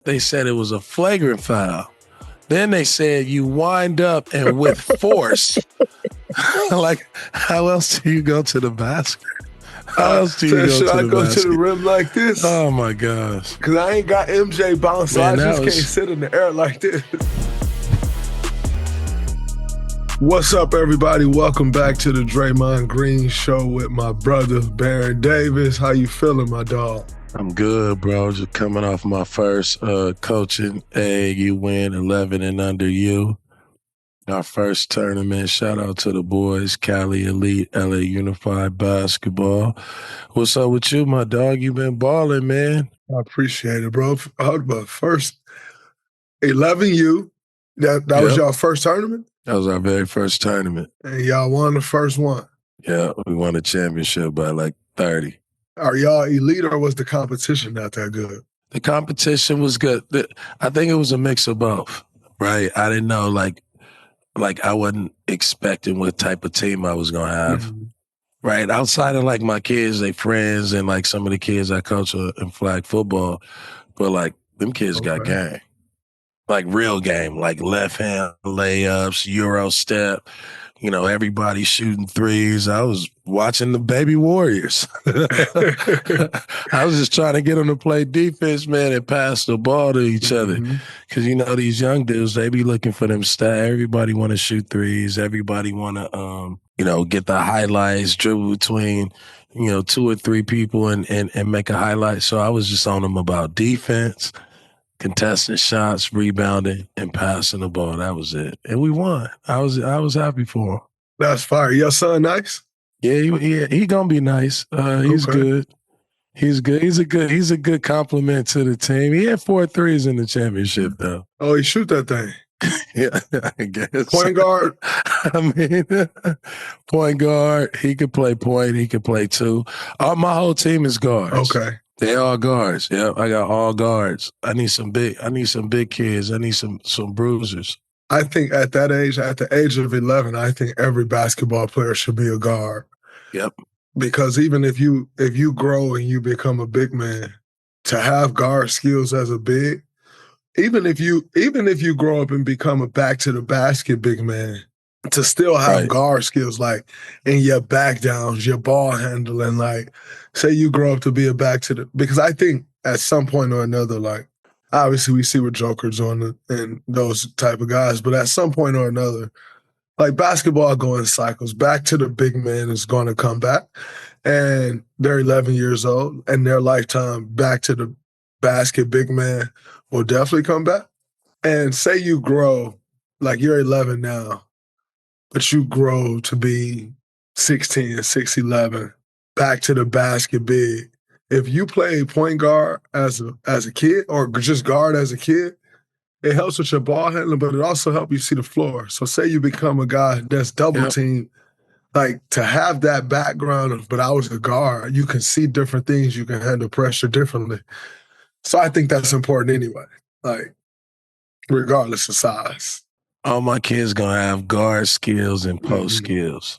They said it was a flagrant foul. Then they said you wind up and with force. Like, how else do you go to the basket? How else do you go to the basket? Should I go to the rim like this? Oh, my gosh. Because I ain't got MJ bounce, so I just can't sit in the air like this. What's up, everybody? Welcome back to the Draymond Green Show with my brother, Baron Davis. How you feeling, my dog? I'm good, bro. Just coming off my first coaching AAU win, 11 and under you. Our first tournament. Shout out to the boys, Cali Elite, LA Unified Basketball. What's up with you, my dog? You been balling, man. I appreciate it, bro. But first, 11U, that was y'all first tournament? That was our very first tournament. And y'all won the first one? Yeah, we won the championship by like 30. Are y'all elite or was the competition not that good? The competition was good. I think it was a mix of both, right? I didn't know, like I wasn't expecting what type of team I was going to have, right? Outside of like my kids, they friends, and like some of the kids I coach in flag football, but like them kids got game. Like real game, like left hand layups, Euro step, you know, everybody shooting threes. I was watching the baby Warriors. I was just trying to get them to play defense, man, and pass the ball to each other. Because, you know, these young dudes, they be looking for them stats. Everybody want to shoot threes. Everybody want to, you know, get the highlights, dribble between, you know, two or three people and make a highlight. So I was just on them about defense, contesting shots, rebounding, and passing the ball. That was it. And we won. I was happy for him. That's fire. Your son nice? Yeah, he gonna be nice. He's good. He's good. He's a good compliment to the team. He had 4 threes in the championship, though. Oh, he shoot that thing. Yeah, I guess. Point guard? I mean, point guard. He could play point. He could play two. My whole team is guards. Okay. They all guards. Yeah, I got all guards. I need some big kids. I need some bruisers. I think at that age, at the age of 11, I think every basketball player should be a guard. Yep. Because even if you grow and you become a big man, to have guard skills as a big, even if you grow up and become a back to the basket big man, to still have guard skills, like in your back downs, your ball handling, like say you grow up to be a back to the, because I think at some point or another, like obviously we see what Joker's on and those type of guys, but at some point or another, like basketball going cycles, back to the big man is going to come back, and they're 11 years old and their lifetime back to the basket big man will definitely come back. And say you grow, like you're 11 now, but you grow to be 16, 6'11", back to the basket big. If you play point guard as a kid or just guard as a kid, it helps with your ball handling, but it also helps you see the floor. So say you become a guy that's double teamed, like to have that background of, but I was a guard, you can see different things, you can handle pressure differently. So I think that's important anyway, like regardless of size. All my kids gonna have guard skills and post skills.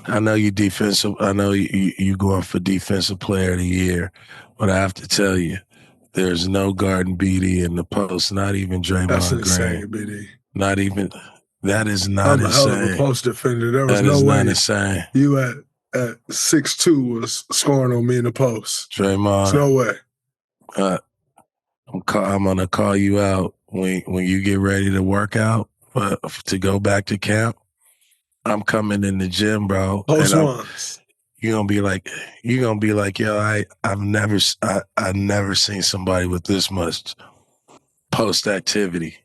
I know you defensive. I know you going for defensive player of the year, but I have to tell you, there's no guarding BD in the post. Not even Draymond Green. That's insane, BD. Not even. That is not insane. I'm a hell of a post defender. There was no way insane. You at 6'2" was scoring on me in the post. Draymond. There's no way. I'm gonna call you out when you get ready to work out to go back to camp. I'm coming in the gym, bro. Post ones. You're gonna be like, yo, I've never seen somebody with this much post activity.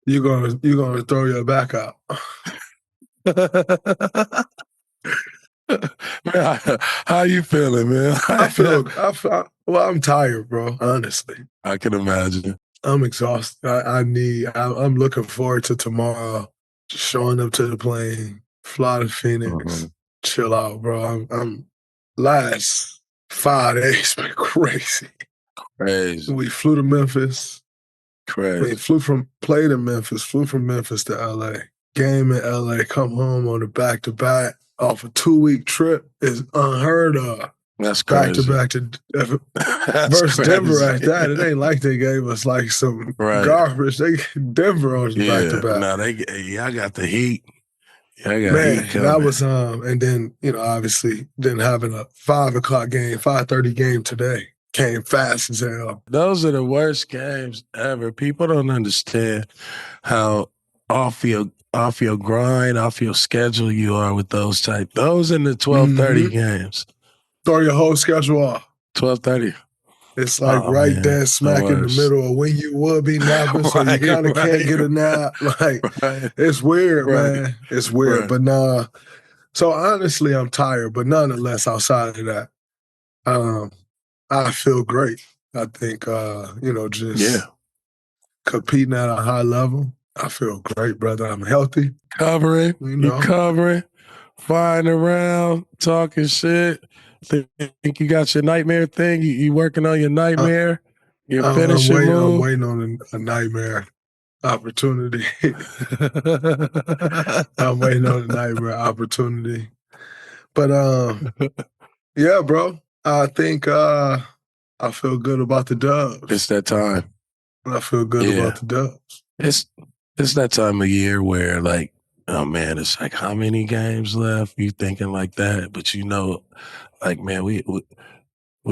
You're gonna throw your back out. Man, how you feeling, man? Well, I'm tired, bro, honestly. I can imagine. I'm exhausted. I'm looking forward to tomorrow, just showing up to the plane, fly to Phoenix, chill out, bro. I'm last 5 days been crazy. Crazy. We flew to Memphis. Crazy. We played in Memphis, flew from Memphis to LA. Game in LA, come home on the back-to-back off a 2-week trip is unheard of. That's back crazy. to back to versus crazy. Denver at that. It ain't like they gave us like some garbage. They Denver on back to back. No, I got the heat. Yeah, I got Man, heat coming. that was and then obviously then having a 5:00 game, 5:30 game today came fast as hell. Those are the worst games ever. People don't understand how off your grind, off your schedule you are with those type. Those in the 12:30 games. Throw your whole schedule off. 12:30. It's like there, smack in the middle of when you would be napping, so you kind of can't get a nap. Like it's weird, man. It's weird, but nah. So honestly, I'm tired, but nonetheless, outside of that, I feel great. I think just competing at a high level. I feel great, brother. I'm healthy. Covering, you covering, flying around, talking shit. Think you got your nightmare thing? You working on your nightmare? Your finishing move? I'm waiting on a nightmare opportunity. I'm waiting on a nightmare opportunity. But yeah, bro. I think I feel good about the Dubs. It's that time. I feel good about the Dubs. It's that time of year where like, oh man, it's like how many games left? You thinking like that, but like man, we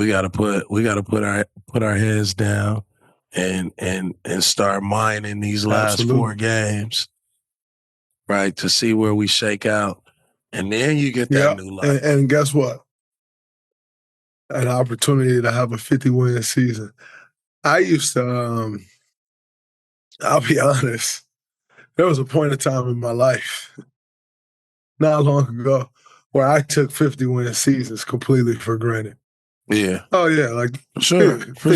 gotta put our heads down and start mining these last 4 games, right? To see where we shake out, and then you get that new life. And guess what? An opportunity to have a 50-win season. I used to, I'll be honest, there was a point of time in my life, not long ago, where I took 50-win seasons completely for granted. Yeah. Oh, yeah, like for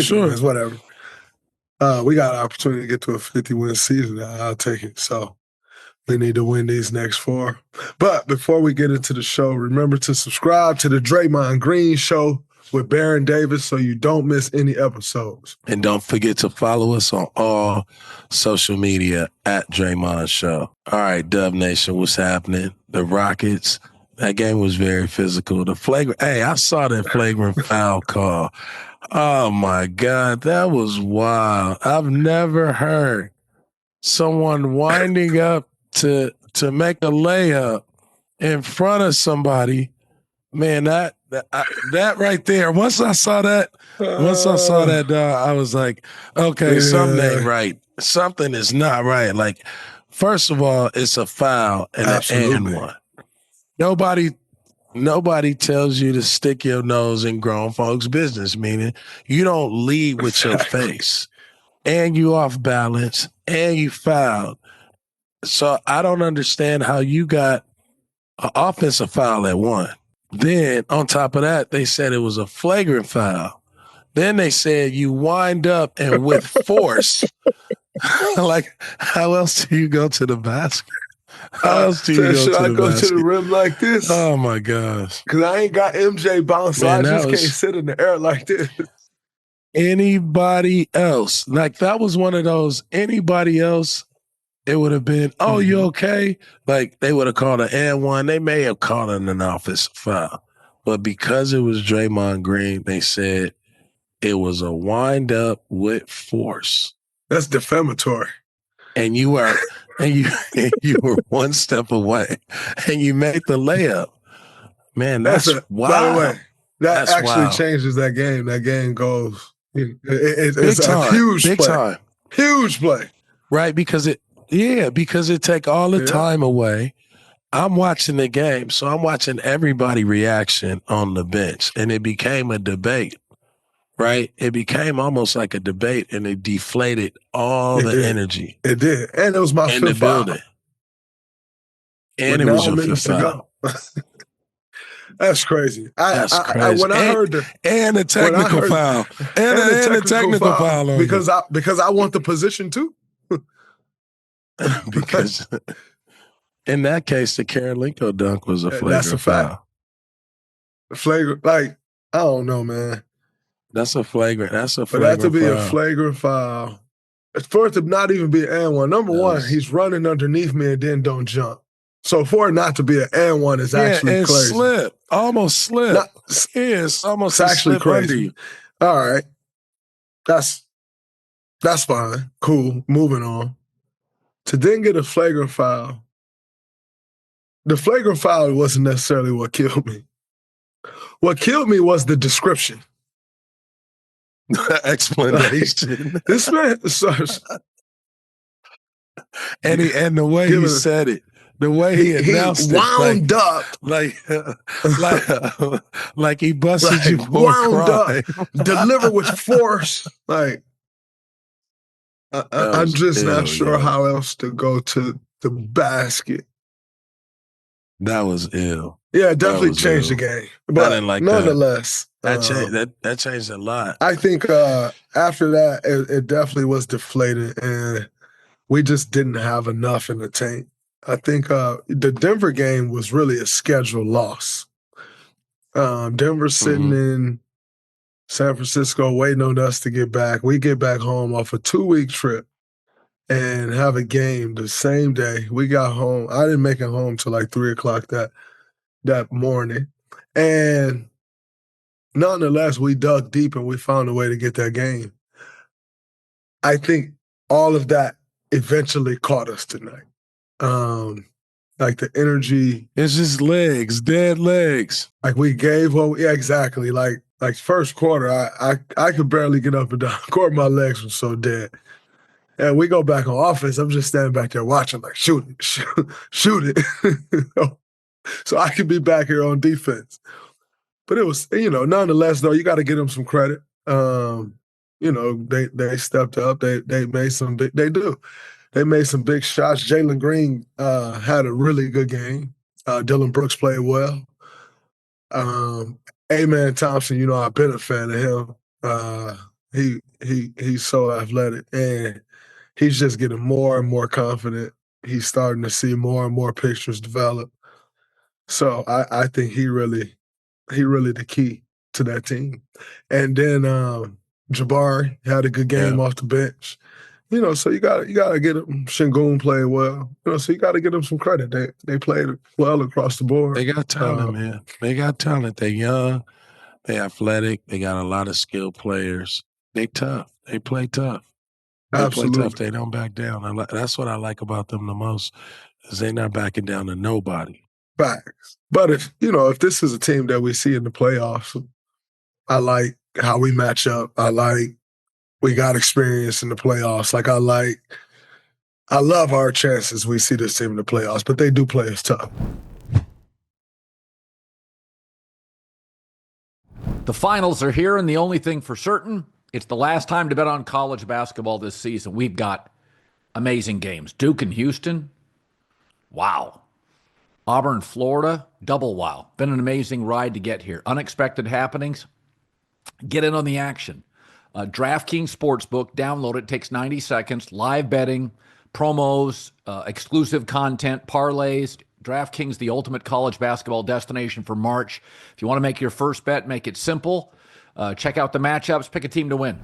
sure. Wins, whatever. We got an opportunity to get to a 50-win season. I'll take it. So we need to win these next 4. But before we get into the show, remember to subscribe to the Draymond Green Show with Baron Davis so you don't miss any episodes. And don't forget to follow us on all social media at Draymond Show. All right, Dub Nation, what's happening? The Rockets, that game was very physical. I saw that flagrant foul call. Oh, my God, that was wild. I've never heard someone winding up to make a layup in front of somebody. Man, that right there. Once I saw that, I was like, okay, something ain't right. Something is not right. Like, first of all, it's a foul and an and one. Nobody tells you to stick your nose in grown folks' business, meaning you don't lead with your face, and you off balance, and you fouled. So I don't understand how you got an offensive foul at 1. Then, on top of that, they said it was a flagrant foul. Then they said you wind up and with force. Like, how else do you go to the basket? How else do you go to the basket? Should I go to the rim like this? Oh, my gosh. Because I ain't got MJ bounce, so I just can't sit in the air like this. Anybody else. Like, that was one of those, anybody else, it would have been, oh, you okay? Like, they would have called an and one. They may have called it an offensive foul. But because it was Draymond Green, they said it was a wind up with force. That's defamatory. And you were one step away, and you made the layup. Man, that's wild. By the way, that actually wild. changes that game. That game goes. It's a huge play. Huge play. Right, because it take all the time away. I'm watching the game, so I'm watching everybody reaction on the bench, and it became a debate, right? It became almost like a debate, and it deflated all the energy. It did, and it was my fifth foul. And it was your fifth foul. That's crazy. That's crazy. When I heard the technical foul, and the technical foul on because I want the position too. Because in that case, the Karolinko dunk was a flagrant That's a fact. foul. Flagrant, like, I don't know, man. That's a flagrant. For that to be a flagrant foul, for it to not even be an and one. Number one, he's running underneath me and then don't jump. So for it not to be an and one is actually and crazy. Almost slip. It's almost actually crazy. Under you. All right. That's fine. Cool. Moving on. To then get a flagrant foul. The flagrant foul wasn't necessarily what killed me. What killed me was the description. Explanation. This man, and the way he said it, the way he announced it, wound up, like he busted you for wound a crime. Up, deliver with force. Like I'm just not sure how else to go to the basket. That was ill. Yeah, it definitely changed the game. But I didn't like nonetheless, that changed a lot. I think after that, it definitely was deflated, and we just didn't have enough in the tank. I think the Denver game was really a scheduled loss. Denver sitting in San Francisco waiting on us to get back. We get back home off a 2-week trip and have a game the same day. We got home. I didn't make it home till like 3 o'clock that morning. And nonetheless, we dug deep and we found a way to get that game. I think all of that eventually caught us tonight. Like the energy. It's just legs, dead legs. Like we gave exactly. Like first quarter, I could barely get up and down the court. My legs were so dead. And we go back on offense. I'm just standing back there watching, like, shoot it. So I could be back here on defense. But it was, nonetheless, though, you got to give them some credit. They stepped up. They made some big, They made some big shots. Jalen Green had a really good game. Dylan Brooks played well. Amen Thompson, I've been a fan of him. He's so athletic, and he's just getting more and more confident. He's starting to see more and more pictures develop. So I think he really the key to that team. And then Jabari had a good game off the bench. So you gotta get him. Şengün played well. So you gotta give them some credit. They played well across the board. They got talent, man. They got talent. They're young. They athletic. They got a lot of skilled players. They tough. They play tough. Absolutely. Play tough. They don't back down. That's what I like about them the most, is they're not backing down to nobody. Facts. But if this is a team that we see in the playoffs, I like how we match up. I like we got experience in the playoffs. Like I love our chances we see this team in the playoffs, but they do play us tough. The finals are here, and the only thing for certain, it's the last time to bet on college basketball this season. We've got amazing games. Duke and Houston, wow. Auburn, Florida, double wow. Been an amazing ride to get here. Unexpected happenings. Get in on the action. DraftKings Sportsbook, download it. Takes 90 seconds. Live betting, promos, exclusive content, parlays. DraftKings, the ultimate college basketball destination for March. If you want to make your first bet, make it simple. Check out the matchups. Pick a team to win.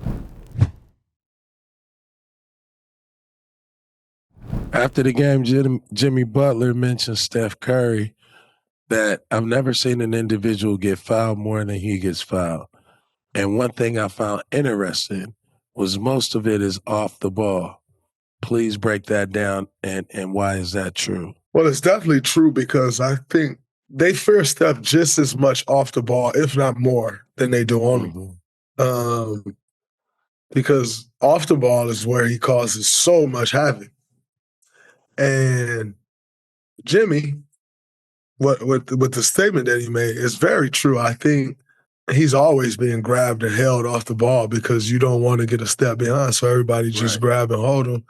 After the game, Jimmy Butler mentioned Steph Curry, that I've never seen an individual get fouled more than he gets fouled. And one thing I found interesting was most of it is off the ball. Please break that down, and why is that true? Well, it's definitely true because I think they fear Steph just as much off the ball, if not more, than they do on him. Because off the ball is where he causes so much havoc. And Jimmy, with the statement that he made, is very true. I think he's always being grabbed and held off the ball because you don't want to get a step behind, so everybody just grab and hold him.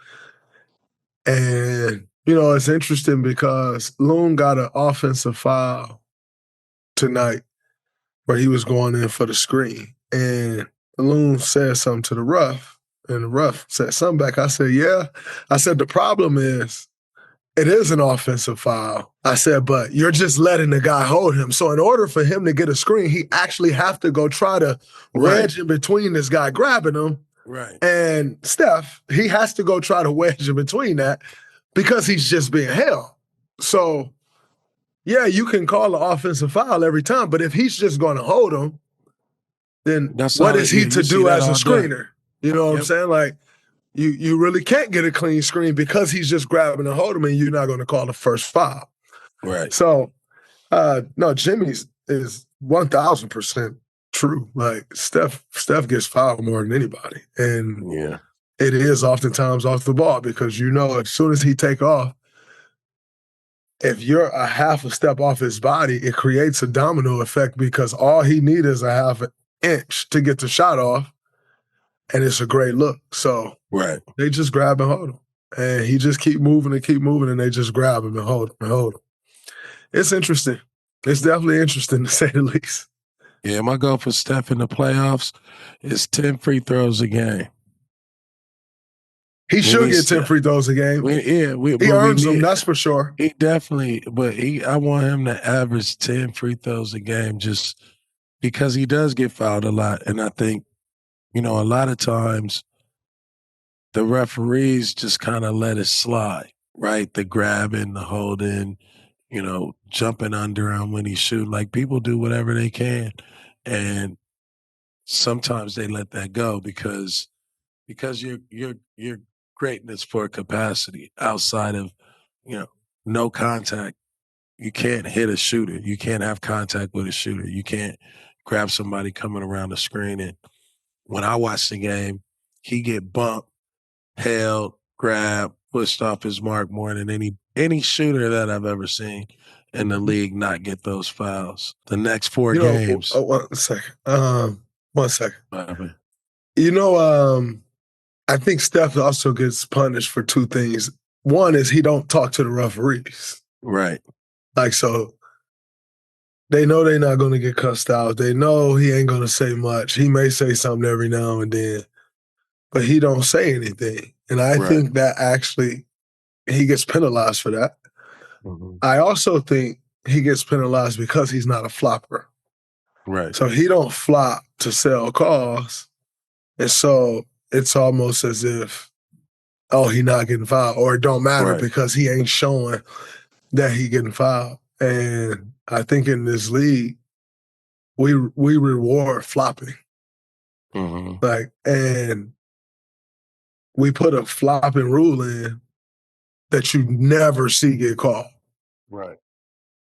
And, it's interesting because Loon got an offensive foul tonight where he was going in for the screen. And Loon said something to the ref, and the ref said something back. I said, yeah. I said, the problem is it is an offensive foul. I said, but you're just letting the guy hold him. So in order for him to get a screen, he actually have to go try to wedge in between this guy grabbing him. Right. And Steph, he has to go try to wedge in between that because he's just being held. So yeah, you can call an offensive foul every time, but if he's just going to hold him, then what is he to do as a screener? You know what I'm saying? Like, you really can't get a clean screen because he's just grabbing and holding him, and you're not going to call the first foul. Right. So, no, Jimmy's is 1,000% true. Like, Steph gets fouled more than anybody. And yeah, it is oftentimes off the ball because as soon as he take off, if you're a half a step off his body, it creates a domino effect because all he needs is a half an inch to get the shot off, and it's a great look. So they just grab and hold him. And he just keep moving, and they just grab him and hold him and hold him. It's interesting. It's definitely interesting, to say the least. Yeah, my goal for Steph in the playoffs is 10 free throws a game. He should get 10 free throws a game. He earns them, that's for sure. He definitely, I want him to average 10 free throws a game just because he does get fouled a lot. And I think, a lot of times the referees just kind of let it slide, right? The grabbing, the holding, jumping under him when he's shooting. Like, people do whatever they can. And sometimes they let that go because you're greatness for capacity outside of, no contact. You can't hit a shooter. You can't have contact with a shooter. You can't grab somebody coming around the screen. And when I watch the game, he get bumped, held, grabbed, pushed off his mark more than any shooter that I've ever seen in the league not get those fouls. The next 4 games. One second. One second. Bobby. I think Steph also gets punished for 2 things. One is he don't talk to the referees. Right. Like, so they know they're not going to get cussed out. They know he ain't going to say much. He may say something every now and then, but he don't say anything. And I think that actually he gets penalized for that. Mm-hmm. I also think he gets penalized because he's not a flopper. Right. So he don't flop to sell calls. And so it's almost as if, he not getting fouled, or it don't matter because he ain't showing that he getting fouled. And I think in this league, we reward flopping. Mm-hmm. And we put a flopping rule in that you never see get called. Right.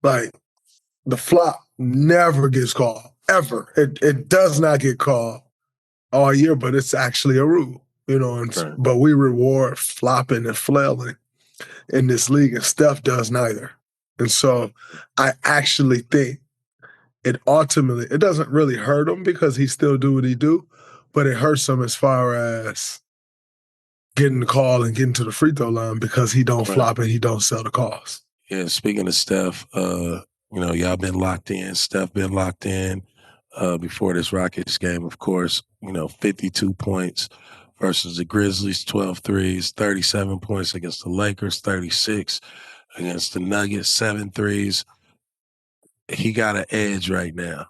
Like, the flop never gets called, ever. It does not get called all year, but it's actually a rule, but we reward flopping and flailing in this league, and Steph does neither. And so I actually think it doesn't really hurt him because he still do what he do, but it hurts him as far as getting the call and getting to the free throw line because he don't flop and he don't sell the calls. Yeah, speaking of Steph, y'all been locked in. Steph been locked in before this Rockets game, of course. 52 points versus the Grizzlies, 12 threes, 37 points against the Lakers, 36 against the Nuggets, 7 threes. He got an edge right now,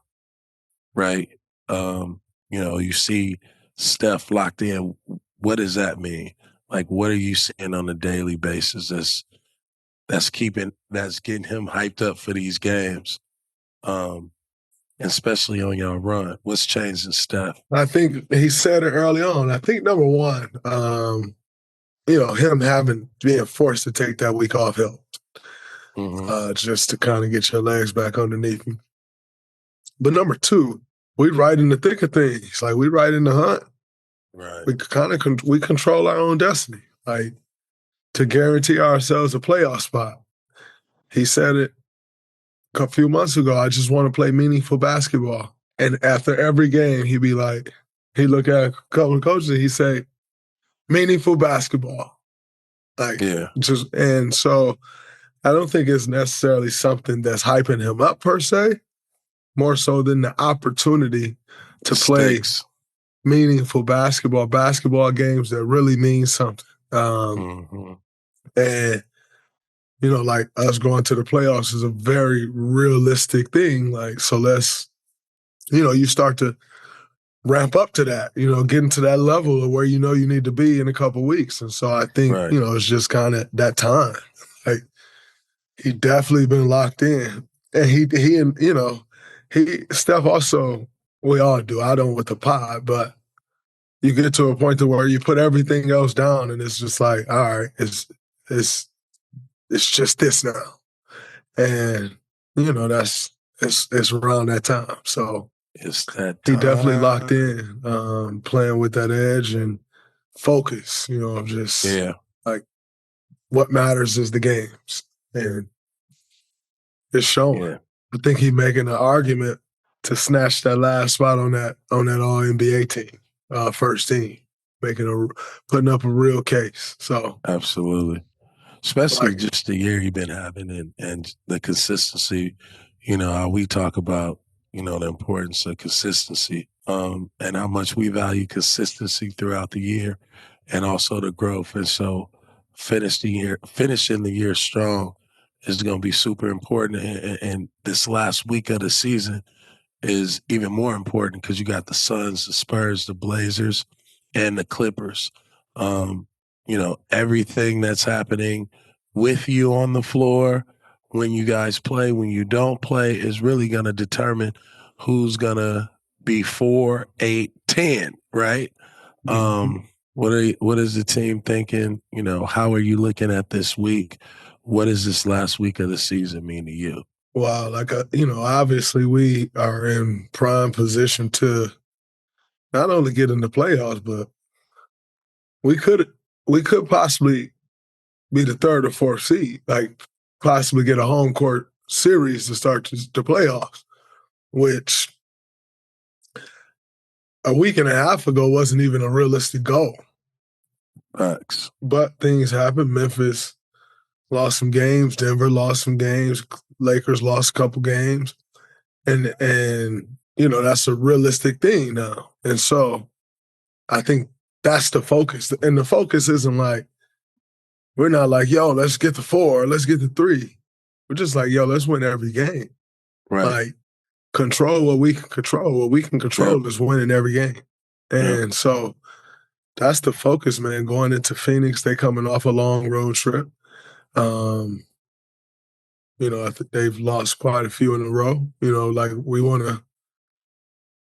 right? You see Steph locked in. What does that mean? Like, what are you seeing on a daily basis that's getting him hyped up for these games? Especially on your run. What's changed in Steph? I think he said it early on. I think number one, him being forced to take that week off helped. Mm-hmm. Just to kind of get your legs back underneath him. But number two, we right in the thick of things. Like, we right in the hunt. Right. We kind of we control our own destiny, like, to guarantee ourselves a playoff spot. He said it a few months ago, I just want to play meaningful basketball. And after every game, he'd be like, he'd look at a couple of coaches and he'd say, meaningful basketball. And so I don't think it's necessarily something that's hyping him up per se, more so than the opportunity to play meaningful basketball games that really mean something. And like us going to the playoffs is a very realistic thing. Like, so let's, you start to ramp up to that, getting to that level of where you need to be in a couple of weeks. And so I think, it's just kind of that time. Like, He definitely been locked in. And Steph also, we all do. I don't with the pod, but you get to a point to where you put everything else down and it's just like, all right, it's just this now. And, it's around that time. So it's that time. He definitely locked in, playing with that edge and focus, just like what matters is the games. And it's showing. Yeah. I think he's making an argument to snatch that last spot on that All NBA team, first team, putting up a real case. So absolutely, especially just the year he's been having and the consistency. How we talk about the importance of consistency, and how much we value consistency throughout the year, and also the growth. And so, finishing the year strong is going to be super important. And this last week of the season is even more important because you got the Suns, the Spurs, the Blazers, and the Clippers. Everything that's happening with you on the floor when you guys play, when you don't play, is really going to determine who's going to be 4, 8, 10, right? Mm-hmm. What is the team thinking? How are you looking at this week? What does this last week of the season mean to you? Well, obviously we are in prime position to not only get in the playoffs, but we could possibly be the third or fourth seed, like possibly get a home court series to start the playoffs, which a week and a half ago wasn't even a realistic goal. Facts. But things happen. Memphis lost some games. Denver lost some games. Lakers lost a couple games. And that's a realistic thing now. And so I think that's the focus. And the focus isn't like, we're not like, yo, let's get to 4, let's get to 3. We're just like, yo, let's win every game. Right. Like, control what we can control. What we can control is winning every game. And so that's the focus, man. Going into Phoenix, they coming off a long road trip. I think they've lost quite a few in a row. We want to,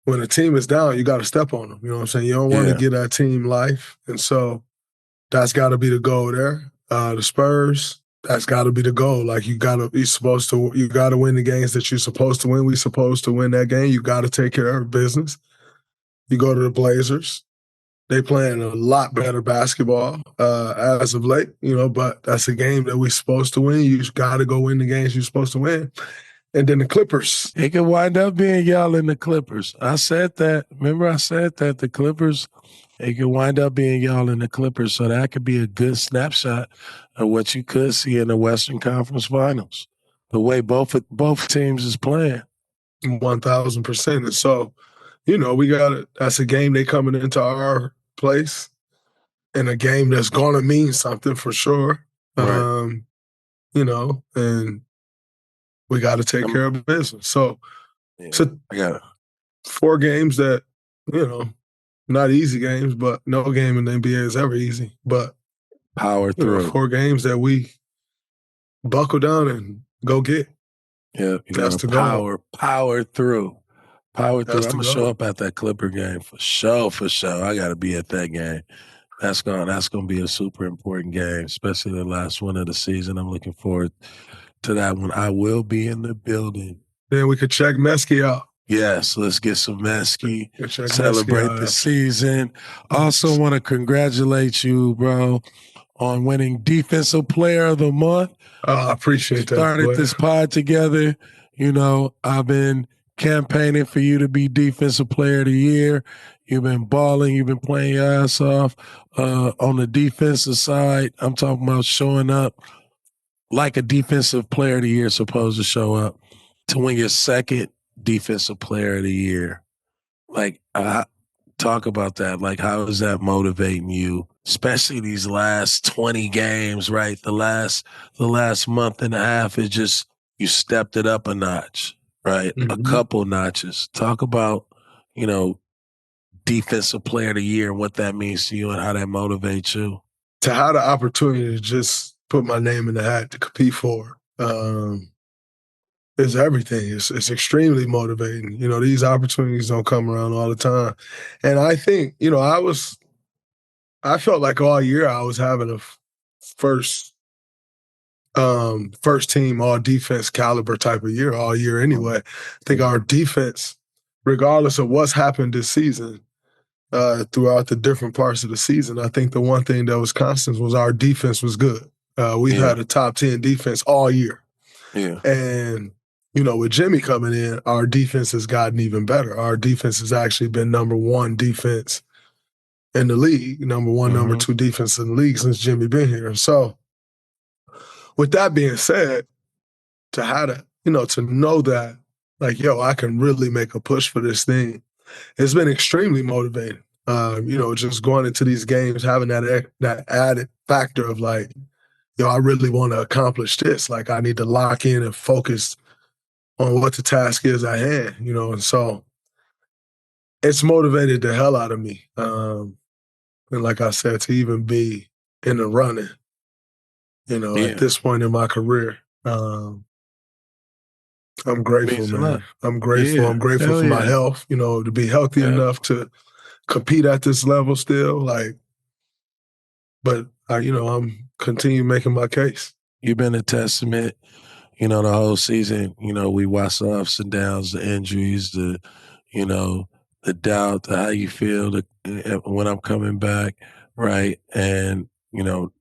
when a team is down, you got to step on them. You know what I'm saying? You don't want to get that team life. And so that's got to be the goal there. The Spurs, that's got to be the goal. Like, you got to win the games that you're supposed to win. We're supposed to win that game. You got to take care of business. You go to the Blazers. They playing a lot better basketball as of late, but that's a game that we're supposed to win. You got to go win the games you're supposed to win. And then the Clippers. It could wind up being y'all in the Clippers. I said that. Remember I said that the Clippers, it could wind up being y'all in the Clippers. So that could be a good snapshot of what you could see in the Western Conference Finals. The way both teams is playing. 1,000%. And so, that's a game they coming into our place, and a game that's going to mean something for sure. Right. And we got to take care of business. So, I got it. 4 games that, not easy games, but no game in the NBA is ever easy. But power through. 4 games that we buckle down and go get. Yeah, that's the goal. Power through. I'm gonna show up at that Clipper game for sure. I got to be at that game. That's gonna be a super important game, especially the last one of the season. I'm looking forward to that one. I will be in the building. Then we could check Mesky out. Yes, let's get some Mesky. Celebrate the season. Also want to congratulate you, bro, on winning Defensive Player of the Month. I appreciate that. Started this pod together. I've been campaigning for you to be Defensive Player of the Year. You've been balling. You've been playing your ass off on the defensive side. I'm talking about showing up like a Defensive Player of the Year is supposed to show up to win your second Defensive Player of the Year. Like, talk about that. Like, how is that motivating you, especially these last 20 games, right? The last month and a half is just, you stepped it up a notch, right? Mm-hmm. A couple notches. Talk about, Defensive Player of the Year and what that means to you and how that motivates you. To have the opportunity to just put my name in the hat to compete for is everything. It's extremely motivating. You know, these opportunities don't come around all the time. And I think, you know, I felt like all year I was having a first team all defense caliber type of year all year anyway. I think our defense, regardless of what's happened this season, throughout the different parts of the season, I think the one thing that was constant was our defense was good. We've had a top 10 defense all year. Yeah. And, you know, with Jimmy coming in, our defense has gotten even better. Our defense has actually been number one defense in the league, number one, number two defense in the league since Jimmy been here. So with that being said, to have to, you know, to know that, like, yo, I can really make a push for this thing, it's been extremely motivating. You know, just going into these games, having that added factor of like, yo, I really want to accomplish this. Like, I need to lock in and focus on what the task is at hand, you know, and so it's motivated the hell out of me. And like I said, to even be in the running, you know, at this point in my career, I'm grateful, man. I'm grateful. I'm grateful for my health, you know, to be healthy enough to compete at this level still. Like, but you know, I'm continue making my case. You've been a testament, you know, the whole season. You know, we watched the ups and downs, the injuries, you know, the doubt, the how you feel when I'm coming back, right? And, you know,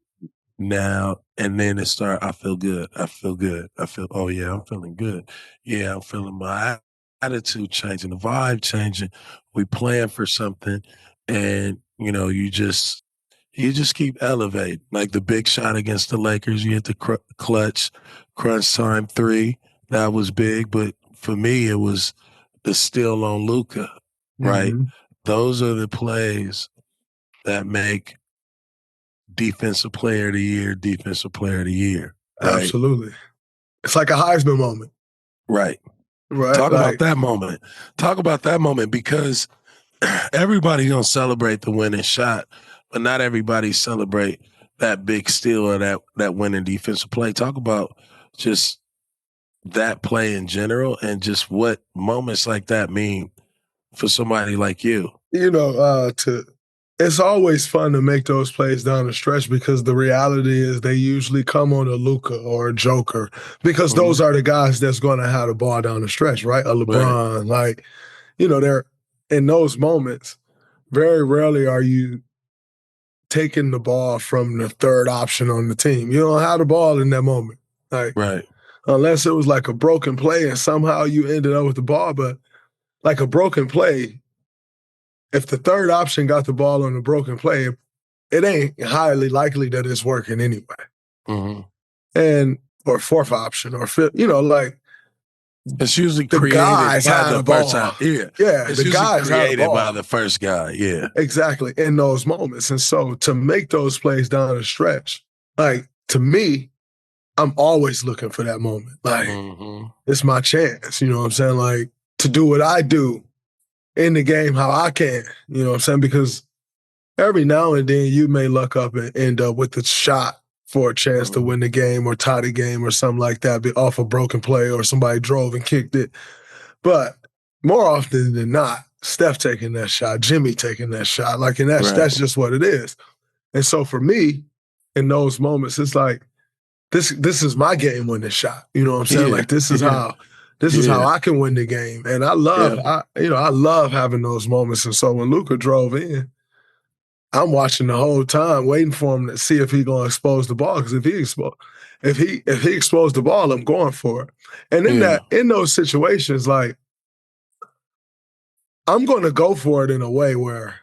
now and then I feel good. Oh yeah, I'm feeling good. Yeah, I'm feeling my attitude changing, the vibe changing. We playing for something, and you know, you just keep elevating. Like the big shot against the Lakers, you hit the clutch, crunch time 3. That was big, but for me, it was the steal on Luka, right? Those are the plays that make defensive player of the year. Right? Absolutely. It's like a Heisman moment. Right. Right. Talk about that moment. Talk about that moment, because everybody gonna celebrate the winning shot, but not everybody celebrate that big steal or that winning defensive play. Talk about just that play in general and just what moments like that mean for somebody like you. You know, it's always fun to make those plays down the stretch, because the reality is they usually come on a Luka or a Joker, because those are the guys that's going to have the ball down the stretch, right? A LeBron, like, you know, they're in those moments. Very rarely are you taking the ball from the third option on the team. You don't have the ball in that moment, like, unless it was like a broken play and somehow you ended up with the ball. But like a broken play, if the third option got the ball on a broken play, it ain't highly likely that it's working anyway. And or fourth option or fifth, you know, like it's usually the created guys by have the the ball. first time. Yeah, it's the guys created have the ball by the first guy. Yeah, exactly, in those moments. And so to make those plays down the stretch, like, to me, I'm always looking for that moment. Like, it's my chance. You know what I'm saying? Like, to do what I do in the game how I can, you know what I'm saying? Because every now and then you may luck up and end up with a shot for a chance to win the game or tie the game or something like that, be off a broken play or somebody drove and kicked it. But more often than not, Steph taking that shot, Jimmy taking that shot, like, and that's just what it is. And so for me, in those moments, it's like, this is my game winning shot. You know what I'm saying? Like, this is how I can win the game. And I love having those moments. And so when Luka drove in, I'm watching the whole time, waiting for him to see if he's gonna expose the ball. Because if he exposed the ball, I'm going for it. And in those situations, like, I'm gonna go for it in a way where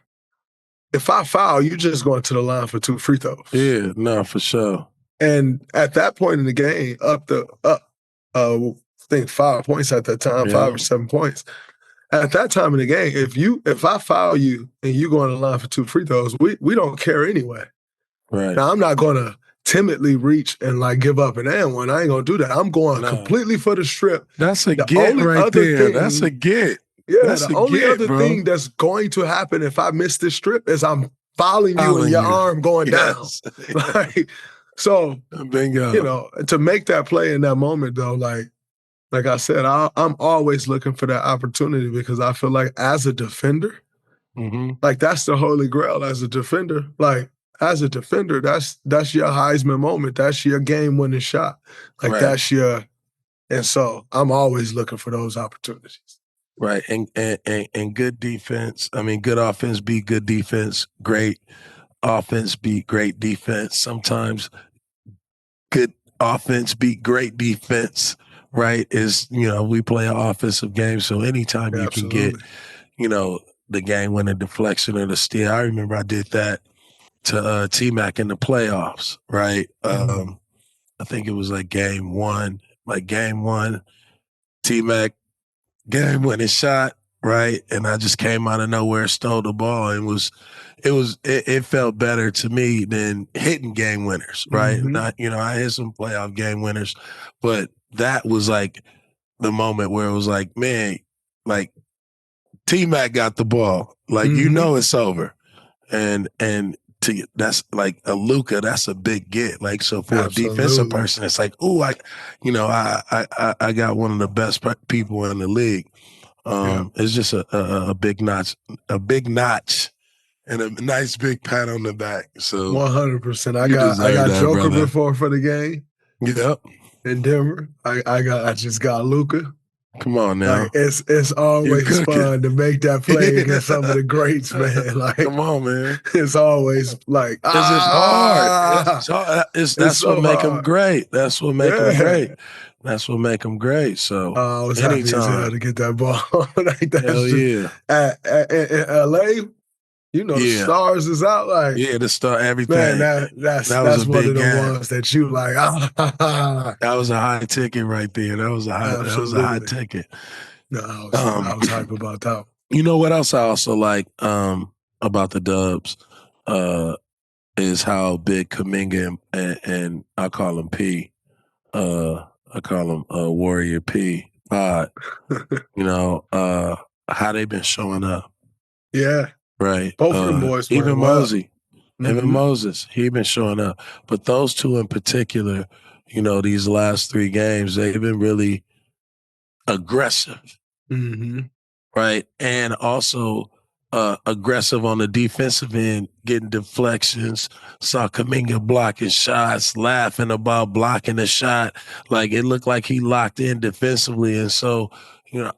if I foul, you're just going to the line for 2 free throws. Yeah, no, for sure. And at that point in the game, I think 5 points at that time, 5 or 7 points. At that time in the game, if I foul you and you go on the line for 2 free throws, we don't care anyway. Right. Now, I'm not going to timidly reach and like give up an and one. I ain't going to do that. I'm going completely for the strip. That's a get right there. That's a get. Yeah, that's the only other thing that's going to happen if I miss this strip is I'm fouling you and your arm going down. Like, So, Bingo. to make that play in that moment, though, like I said, I'm always looking for that opportunity because I feel like as a defender, like that's the holy grail as a defender. Like as a defender, that's your Heisman moment. That's your game-winning shot. Like that's your, and so I'm always looking for those opportunities. Right, and good defense. I mean, good offense beat good defense. Great offense beat great defense. Sometimes good offense beat great defense. Right? We play an offensive game, so anytime you can get, the game-winning deflection or the steal. I remember I did that to T-Mac in the playoffs. Right? I think it was like game one. T-Mac game-winning shot, right? And I just came out of nowhere, stole the ball, and it felt better to me than hitting game winners, right? Not, I hit some playoff game winners, but that was like the moment where it was like, man, like T-Mac got the ball, like it's over, and that's like a Luka, that's a big get. Like, so for a defensive person, it's like, oh, I got one of the best people in the league. It's just a big notch, and a nice big pat on the back. So 100%. I got Joker brother. before for the game. Yep. In Denver, I just got Luka. Come on now. Like it's always fun to make that play against some of the greats, man. Like, come on, man. It's always like it's hard. That's what make them great. That's what make them great. That's what make them great. So I was happy as hell to get that ball. Like that's hell yeah. In LA, the stars is out. Like the star, everything. Man, that's one of the ones that you like. That was a high ticket right there. That was a high ticket. No, I was hype about that. You know what else I also like about the Dubs is how big Kuminga and I call him P. I call him Warrior P. How they've been showing up. Yeah. Right. Both of them boys. Even Mosey. Even Moses, he been showing up. But those two in particular, these last 3 games, they've been really aggressive. Right. And also aggressive on the defensive end, getting deflections. Saw Kuminga blocking shots, laughing about blocking the shot. Like, it looked like he locked in defensively. And so,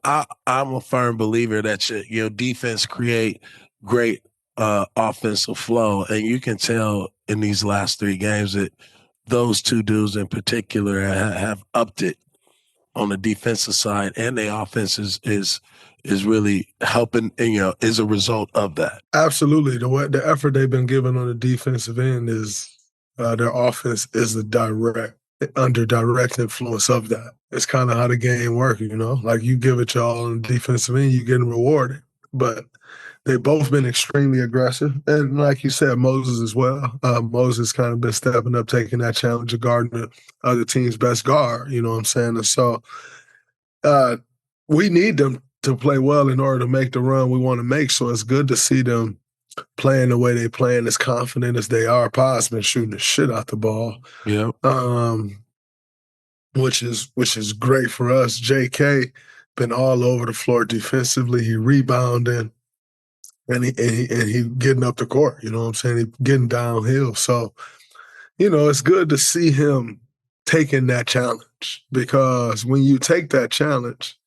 I'm a firm believer that your defense create great offensive flow. And you can tell in these last 3 games that those 2 dudes in particular have upped it on the defensive side, and their offense is really helping, is a result of that. Absolutely. The effort they've been given on the defensive end is their offense is under direct influence of that. It's kind of how the game works, Like, you give it y'all on the defensive end, you're getting rewarded. But they've both been extremely aggressive. And like you said, Moses as well. Moses kind of been stepping up, taking that challenge of guarding the other team's best guard, you know what I'm saying? And so we need them to play well in order to make the run we want to make. So it's good to see them playing the way they playing, as confident as they are. Pod's been shooting the shit out the ball. Yeah. Which is great for us. JK been all over the floor defensively. He rebounding. And he getting up the court, you know what I'm saying? He getting downhill. So, it's good to see him taking that challenge, because when you take that challenge,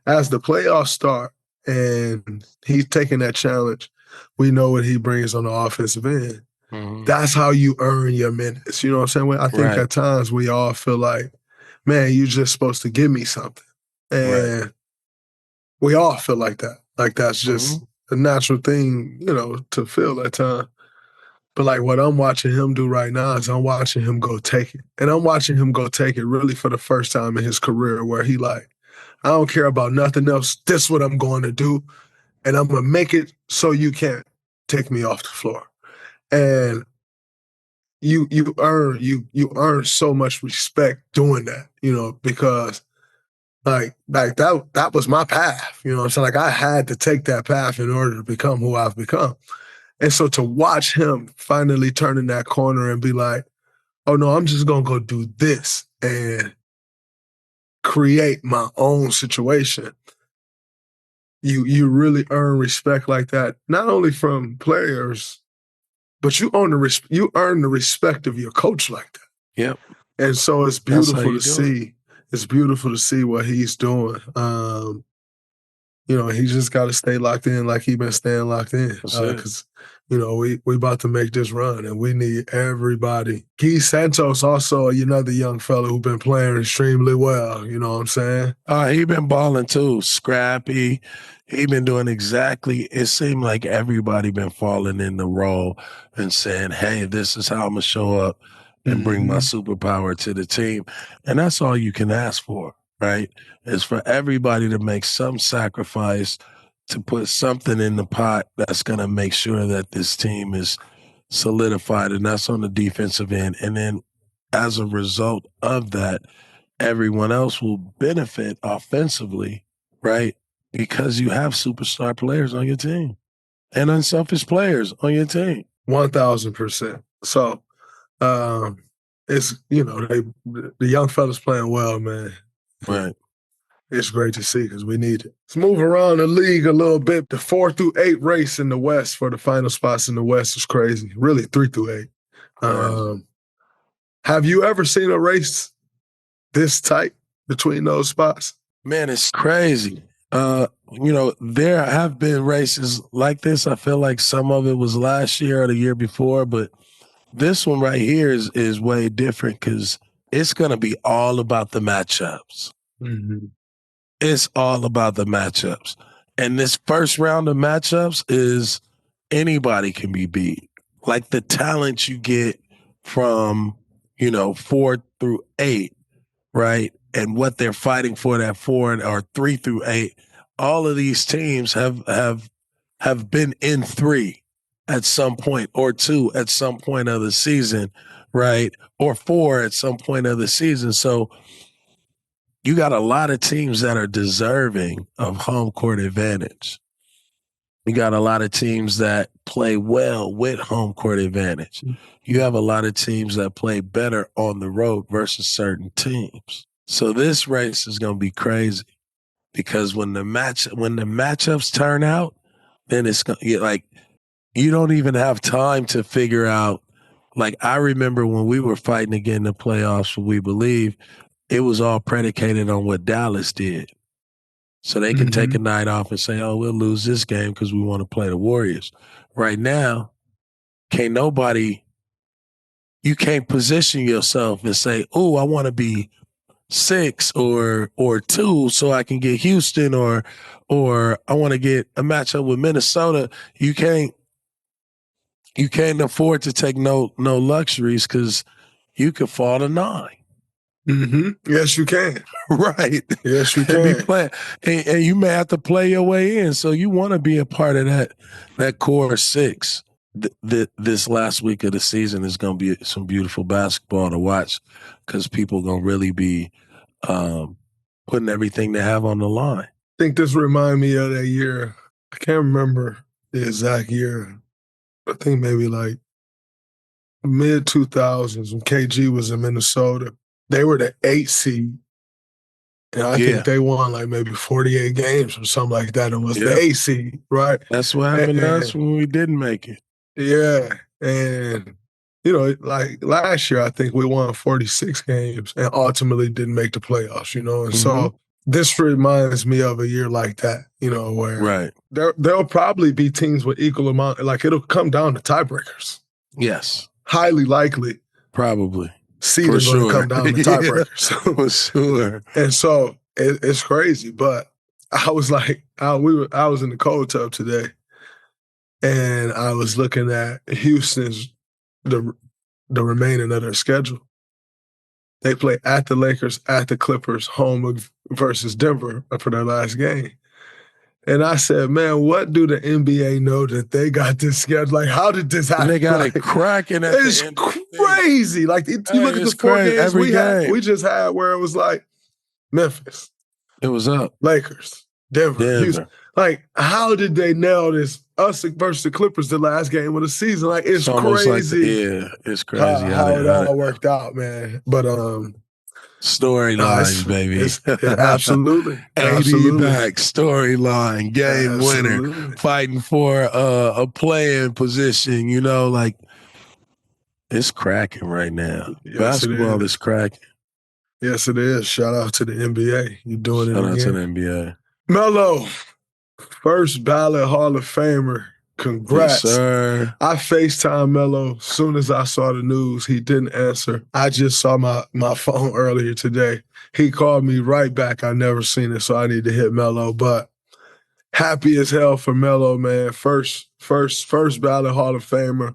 as the playoffs start and he's taking that challenge, we know what he brings on the offensive end. That's how you earn your minutes. You know what I'm saying? I think at times we all feel like, man, you're just supposed to give me something. And we all feel like that. Like, that's just a natural thing, to feel at time. But like, what I'm watching him do right now is I'm watching him go take it. And I'm watching him go take it really for the first time in his career, where he like, I don't care about nothing else. This is what I'm going to do. And I'm going to make it so you can't take me off the floor. And you earn so much respect doing that, because like that was my path, you know what I'm saying? Like, I had to take that path in order to become who I've become. And so to watch him finally turning that corner and be like, oh no, I'm just gonna go do this and create my own situation. You really earn respect like that, not only from players, but you earn the respect of your coach like that. Yep. And so it's That's how beautiful you to do see. It's beautiful to see what he's doing. He just got to stay locked in like he's been staying locked in. That's it. Because, we about to make this run and we need everybody. Guy Santos also another young fella who's been playing extremely well. You know what I'm saying? He been balling too, scrappy. He been doing exactly. It seemed like everybody been falling in the role and saying, "Hey, this is how I'm gonna show up and bring my superpower to the team," and that's all you can ask for, right? Is for everybody to make some sacrifice to put something in the pot that's gonna make sure that this team is solidified, and that's on the defensive end. And then, as a result of that, everyone else will benefit offensively, right? Because you have superstar players on your team and unselfish players on your team. 1,000%. So it's the young fellas playing well, man. Right. It's great to see because we need it. Let's move around the league a little bit. The 4 through 8 race in the West for the final spots in the West is crazy. Really, 3 through 8. Have you ever seen a race this tight between those spots? Man, it's crazy. There have been races like this. I feel like some of it was last year or the year before, but this one right here is way different because it's going to be all about the matchups. Mm-hmm. It's all about the matchups. And this first round of matchups is anybody can be beat. Like the talent you get from, 4 through 8, right? And what they're fighting for that 4 or 3 through 8. All of these teams have been in 3 at some point, or 2 at some point of the season, right? Or 4 at some point of the season. So you got a lot of teams that are deserving of home court advantage. You got a lot of teams that play well with home court advantage. You have a lot of teams that play better on the road versus certain teams. So this race is going to be crazy because when the matchups turn out, then it's going to like you don't even have time to figure out. Like I remember when we were fighting to get in the playoffs for We Believe, it was all predicated on what Dallas did. So they can take a night off and say, oh, we'll lose this game because we want to play the Warriors. Right now, you can't position yourself and say, oh, I want to be 6 or 2 so I can get Houston or I want to get a matchup with Minnesota. You can't afford to take no luxuries because you could fall to 9. Mm-hmm. Yes, you can. Right. Yes, you And be can. playing, and you may have to play your way in. So you want to be a part of that core 6. This last week of the season is going to be some beautiful basketball to watch because people are going to really be putting everything they have on the line. I think this reminds me of that year. I can't remember the exact year. I think maybe like mid-2000s when KG was in Minnesota. They were the 8 seed. And I think they won like maybe 48 games or something like that. It was the 8 seed, right? That's what happened to us when we didn't make it. Yeah. And, like last year, I think we won 46 games and ultimately didn't make the playoffs, And so this reminds me of a year like that, where there'll probably be teams with equal amount. Like it'll come down to tiebreakers. Yes. Highly likely. Probably. Seed is going to come down to tiebreakers. For sure. And so it's crazy. But I was like, I was in the cold tub today, and I was looking at Houston's the remaining of their schedule. They play at the Lakers, at the Clippers, home versus Denver for their last game. And I said, man, what do the NBA know that they got this schedule? Like, how did this happen? And they got it cracking at it's the end. Crazy. Like, you look at the 4 games we just had where it was like Memphis. It was up. Lakers. Denver. Houston. Like, how did they nail this? Us versus the Clippers, the last game of the season. Like, it's crazy. It's crazy how it all worked out, man. But storylines, baby. Absolutely. AD back, storyline, game winner, fighting for a play-in position. You know, like, it's cracking right now. Yes, basketball is cracking. Yes, it is. Shout out to the NBA. You're doing it again. Shout out to the NBA. Melo, first ballot Hall of Famer. Congrats. Yes, sir. I FaceTime Melo as soon as I saw the news. He didn't answer. I just saw my phone earlier today. He called me right back. I never seen it, so I need to hit Melo. But happy as hell for Melo, man. First ballot Hall of Famer.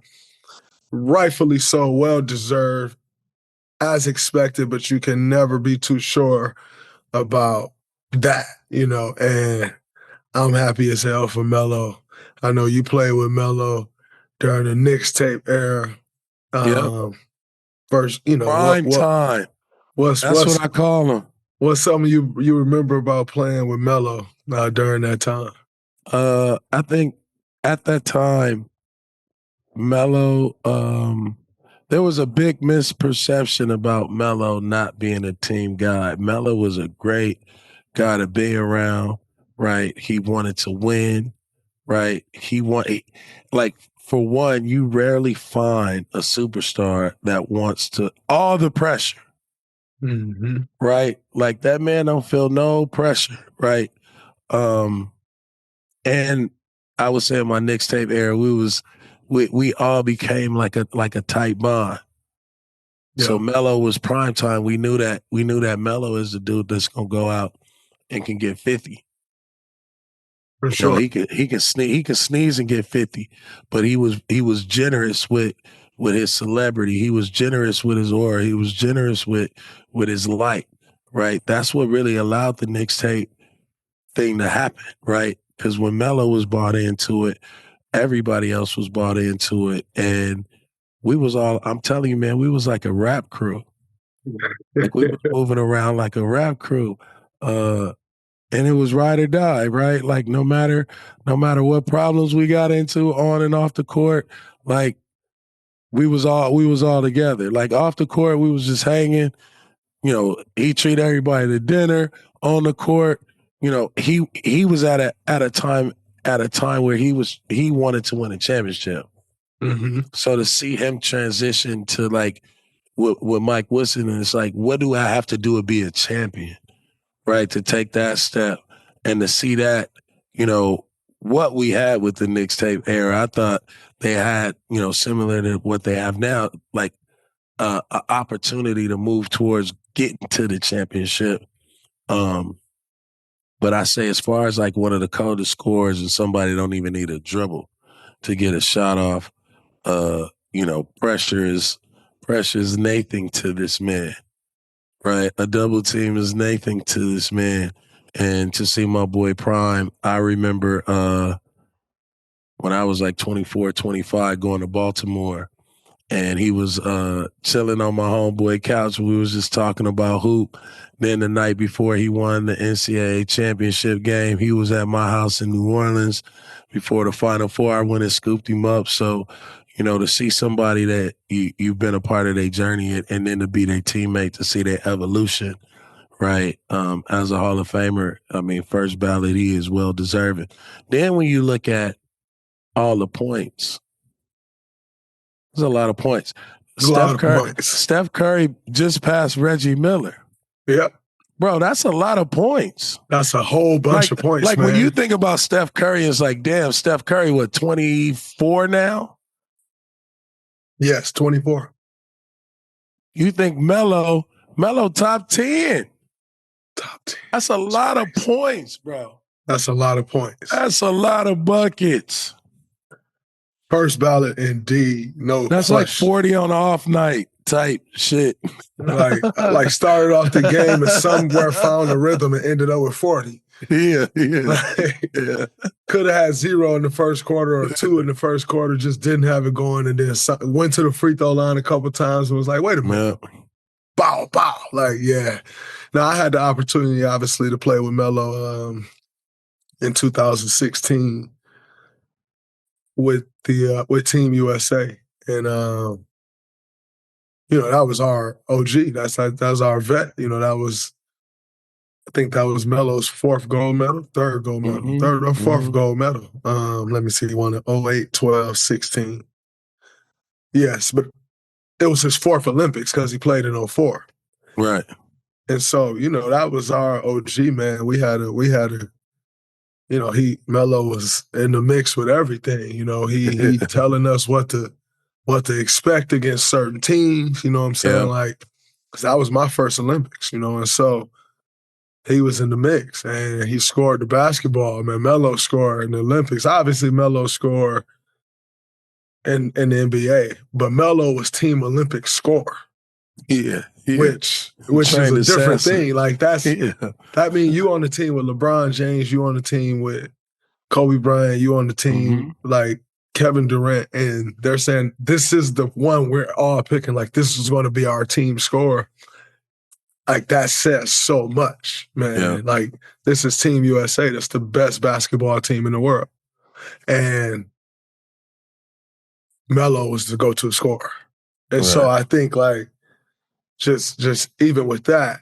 Rightfully so, well deserved, as expected, but you can never be too sure about that, you know. And I'm happy as hell for Melo. I know you played with Melo during the Knicks tape era. First, you know, prime time. That's what I call him. What's something you remember about playing with Melo during that time? I think at that time, Melo, there was a big misperception about Melo not being a team guy. Melo was a great guy to be around, right? He wanted to win, right? Like, for one, you rarely find a superstar that wants to, all the pressure, right? Like, that man don't feel no pressure, right? And I would say in my Knicks tape era, we all became like a tight bond. Yeah. So Melo was prime time. We knew that Melo is the dude that's gonna go out and can get 50. For sure. He can sneeze and get 50, but he was generous with his celebrity. He was generous with his aura. He was generous with his light, right? That's what really allowed the Knicks tape thing to happen, right? Because when Melo was bought into it, everybody else was bought into it. And we was all, I'm telling you, man, we was like a rap crew. Like, we were moving around like a rap crew. And it was ride or die, right? Like, no matter what problems we got into on and off the court, like, we was all together. Like, off the court, we was just hanging. You know, he treat everybody to dinner. On the court, you know, he was at a time where he wanted to win a championship. So to see him transition to, like, with Mike Woodson, and it's like, what do I have to do to be a champion, right? To take that step and to see that, you know, what we had with the Knicks tape era, I thought they had, you know, similar to what they have now, like an opportunity to move towards getting to the championship. But I say, as far as like one of the coldest scorers and somebody don't even need a dribble to get a shot off, you know, pressure is nothing to this man, right? A double team is nothing to this man. And to see my boy Prime, I remember when I was like 24, 25 going to Baltimore, and he was chilling on my homeboy couch. We was just talking about hoop. Then the night before he won the NCAA championship game, he was at my house in New Orleans before the Final Four. I went and scooped him up. So, you know, to see somebody that you've been a part of their journey and then to be their teammate, to see their evolution, right? As a Hall of Famer, I mean, first ballot, he is well deserving. Then when you look at all the points, there's a lot of points. Steph Curry just passed Reggie Miller. Yep. Bro, that's a lot of points. That's a whole bunch of points, like, man. When you think about Steph Curry, it's like, damn, Steph Curry, what, 24 now? Yes, 24. You think Melo top 10. Top 10. That's a lot of points, bro. That's a lot of points. That's a lot of buckets. First ballot, indeed. No That's question. Like 40 on an off night type shit. like started off the game and somewhere found a rhythm and ended up with 40. Yeah. Could have had 0 in the first quarter or 2 in the first quarter, just didn't have it going, and then went to the free throw line a couple times and was like, wait a minute. Yeah. Bow. Like, yeah. Now, I had the opportunity, obviously, to play with Melo in 2016 with Team USA, and that was our OG. That was our vet. I think that was Melo's fourth gold medal, third gold medal, third or fourth gold medal. Let me see, he won in 08, 12, 16. Yes, but it was his fourth Olympics because he played in 04. Right. And so, that was our OG, man. Melo was in the mix with everything. He telling us what to expect against certain teams, you know what I'm saying? Yeah. Because that was my first Olympics, and so he was in the mix and he scored the basketball. Man, Melo scored in the Olympics. Obviously, Melo scored in the NBA, but Melo was Team Olympic scorer. Yeah. Which is a different thing. Like that means you on the team with LeBron James, you on the team with Kobe Bryant, you on the team like Kevin Durant, and they're saying this is the one we're all picking. Like this is going to be our team scorer. Like that says so much, man. Yeah. Like this is Team USA. That's the best basketball team in the world, and Melo was the go-to scorer. And so I think like just even with that,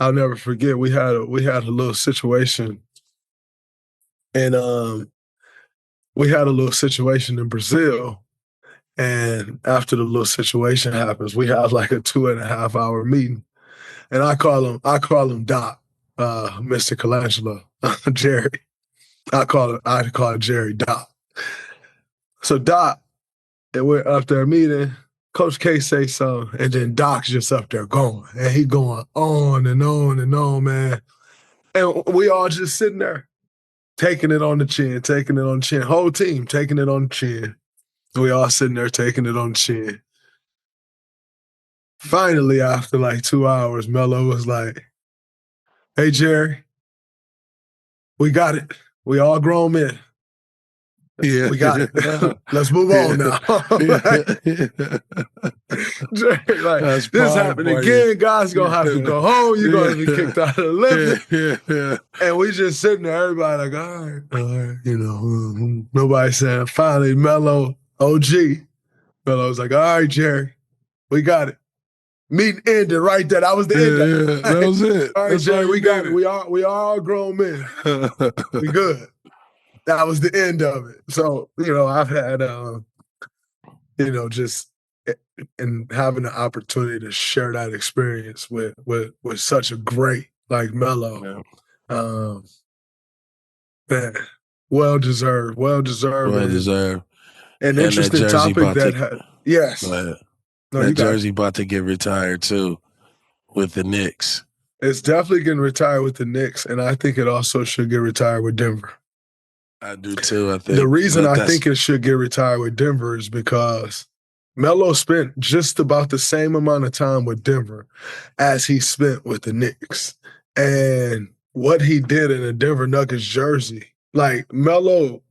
I'll never forget we had a little situation, and we had a little situation in Brazil. And after the little situation happens, we have like a 2.5 hour meeting. And I call him Doc, Mr. Colangelo, Jerry. I call Jerry Doc. So Doc, and we're up there meeting. Coach K say something, and then Doc's just up there going, and he going on and on and on, man. And we all just sitting there, taking it on the chin, whole team taking it on the chin. We all sitting there taking it on the chin. Finally, after like 2 hours, Melo was like, "Hey, Jerry, we got it. We all grown men. Yeah. We got it. Let's move on now." Jerry, like, this happened again. Guys gonna have to go home. You're gonna be kicked out of the Olympics. Yeah. And we just sitting there, everybody like, all right. Nobody saying. Finally, Melo, OG, Melo was like, all right, Jerry, we got it. Meeting ended right there. That was the end of it. That was it. All right, That's Jerry, all we you got it. needed. We all grown men. We good. That was the end of it. So, I've had, just and having the opportunity to share that experience with such a great like Melo, man, well deserved. An interesting that topic that had yes. That jersey about to get retired too with the Knicks. It's definitely getting retired with the Knicks, and I think it also should get retired with Denver. I do too. I think the reason I think it should get retired with Denver is because Melo spent just about the same amount of time with Denver as he spent with the Knicks. And what he did in a Denver Nuggets jersey, like Melo,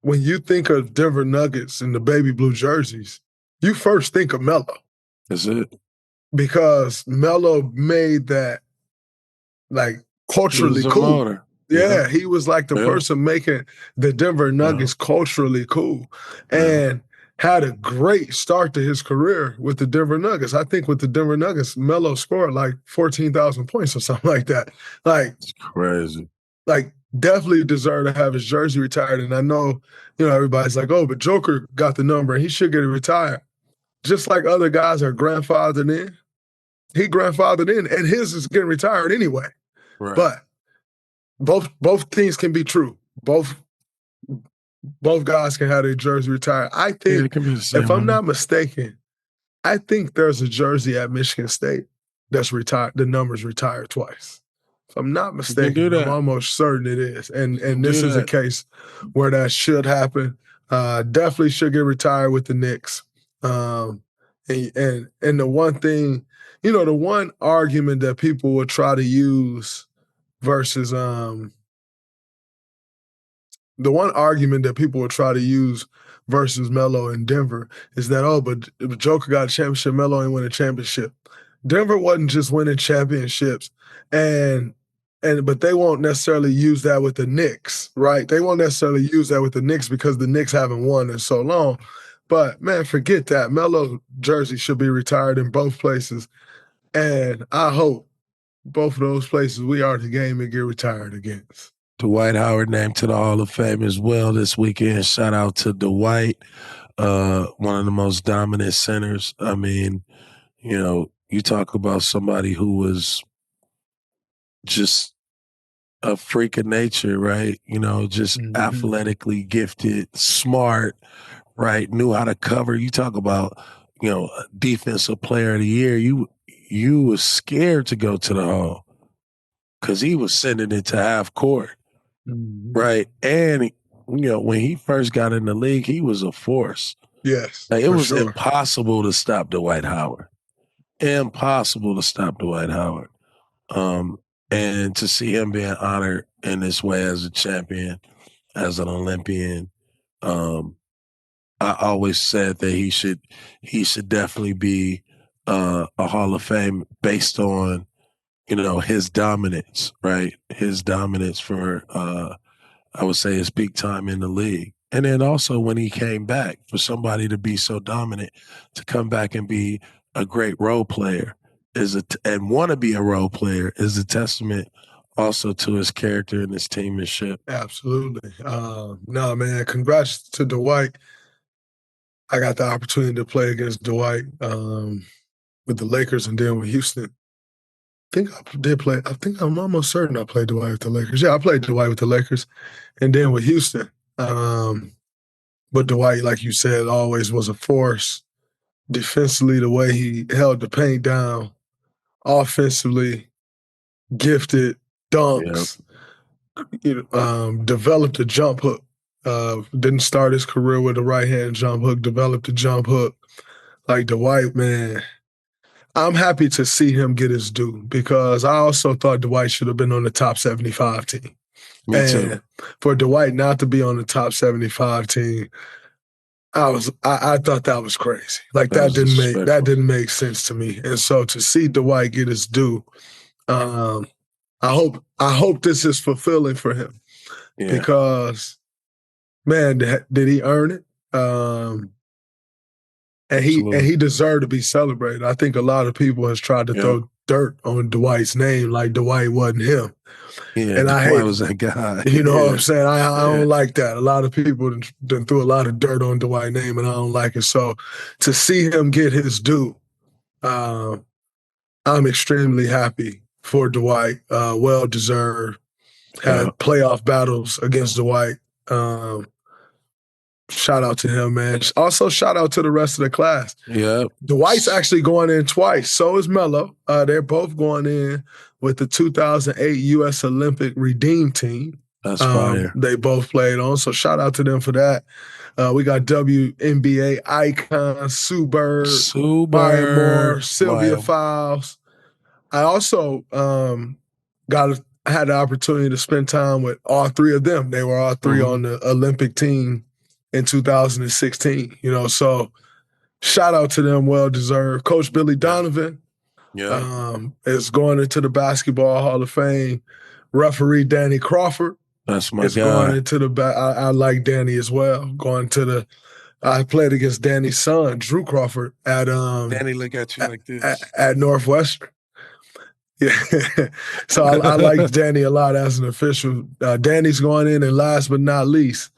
when you think of Denver Nuggets and the baby blue jerseys, you first think of Melo. That's it. Because Melo made that like culturally cool. Yeah, he was like the person making the Denver Nuggets culturally cool. And had a great start to his career with the Denver Nuggets. I think with the Denver Nuggets, Melo scored like 14,000 points or something like that. Like, it's crazy. Like, definitely deserved to have his jersey retired. And I know, everybody's like, oh, but Joker got the number and he should get it retired. Just like other guys are grandfathered in. He grandfathered in, and his is getting retired anyway. Right. But both things can be true. Both guys can have their jersey retired. I think, if I'm not mistaken, I think there's a jersey at Michigan State that's retired. The number's retired twice. If I'm not mistaken, I'm almost certain it is. And this is a case where that should happen. Definitely should get retired with the Knicks. And the one thing, the one argument that people will try to use versus the one argument that people will try to use versus Melo in Denver is that, but Joker got a championship, Melo ain't win a championship. Denver wasn't just winning championships and but they won't necessarily use that with the Knicks, right? They won't necessarily use that with the Knicks because the Knicks haven't won in so long. But man, forget that. Melo jersey should be retired in both places. And I hope both of those places we are the game and get retired against. Dwight Howard named to the Hall of Fame as well this weekend. Shout out to Dwight, one of the most dominant centers. I mean, you know, you talk about somebody who was just a freak of nature, right? You know, just athletically gifted, smart, right? Knew how to cover. You talk about, you know, defensive player of the year. You was scared to go to the hall because he was sending it to half court, right? And, you know, when he first got in the league, he was a force. Yes, like, it was impossible to stop Dwight Howard. Impossible to stop Dwight Howard. And to see him being honored in this way as a champion, as an Olympian, I always said that he should definitely be a Hall of Fame based on, you know, his dominance, right? His dominance for I would say his peak time in the league. And then also when he came back, for somebody to be so dominant, to come back and be a great role player and want to be a role player is a testament also to his character and his teammanship. Absolutely. No, man, congrats to Dwight. I got the opportunity to play against Dwight with the Lakers and then with Houston. I'm almost certain I played Dwight with the Lakers. Yeah, I played Dwight with the Lakers and then with Houston. But Dwight, like you said, always was a force. Defensively, the way he held the paint down, offensively, gifted, dunks, developed a jump hook. Didn't start his career with a right-hand jump hook, developed a jump hook. Like Dwight, man, I'm happy to see him get his due because I also thought Dwight should have been on the top 75 team. Me too. For Dwight not to be on the top 75 team, I thought that was crazy. Like that didn't make sense to me. And so to see Dwight get his due, I hope this is fulfilling for him because, man, did he earn it? And he deserved to be celebrated. I think a lot of people has tried to throw dirt on Dwight's name like Dwight wasn't him. Yeah, and Dwight was that guy. You know what I'm saying? I don't like that. A lot of people done threw a lot of dirt on Dwight's name, and I don't like it. So to see him get his due, I'm extremely happy for Dwight. Well deserved. Had playoff battles against Dwight. Shout out to him, man. Also, shout out to the rest of the class. Yeah. Dwight's actually going in twice. So is Melo. They're both going in with the 2008 U.S. Olympic Redeem Team. That's fire. They both played on. So shout out to them for that. We got WNBA icon Sue Bird, Maya Moore, Sylvia Fowles. I also had the opportunity to spend time with all three of them. They were all three on the Olympic team in 2016, you know, so shout out to them, well deserved. Coach Billy Donovan is going into the Basketball Hall of Fame. Referee Danny Crawford. That's my guy. Going into the I like Danny as well. I played against Danny's son, Drew Crawford, at Danny look at you like this. At Northwestern. Yeah. So I like Danny a lot as an official. Danny's going in, and last but not least,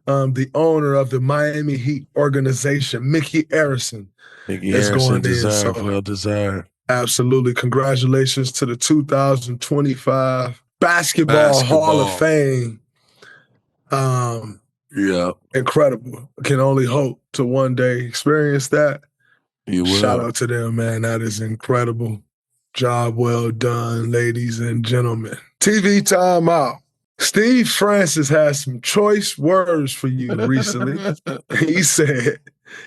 the owner of the Miami Heat organization, Mickey Arison, is going in. So well deserved. Absolutely. Congratulations to the 2025 Basketball Hall of Fame. Incredible. Can only hope to one day experience that. You will. Shout out to them, man. That is incredible. Job well done, ladies and gentlemen. TV timeout. Steve Francis has some choice words for you recently. He said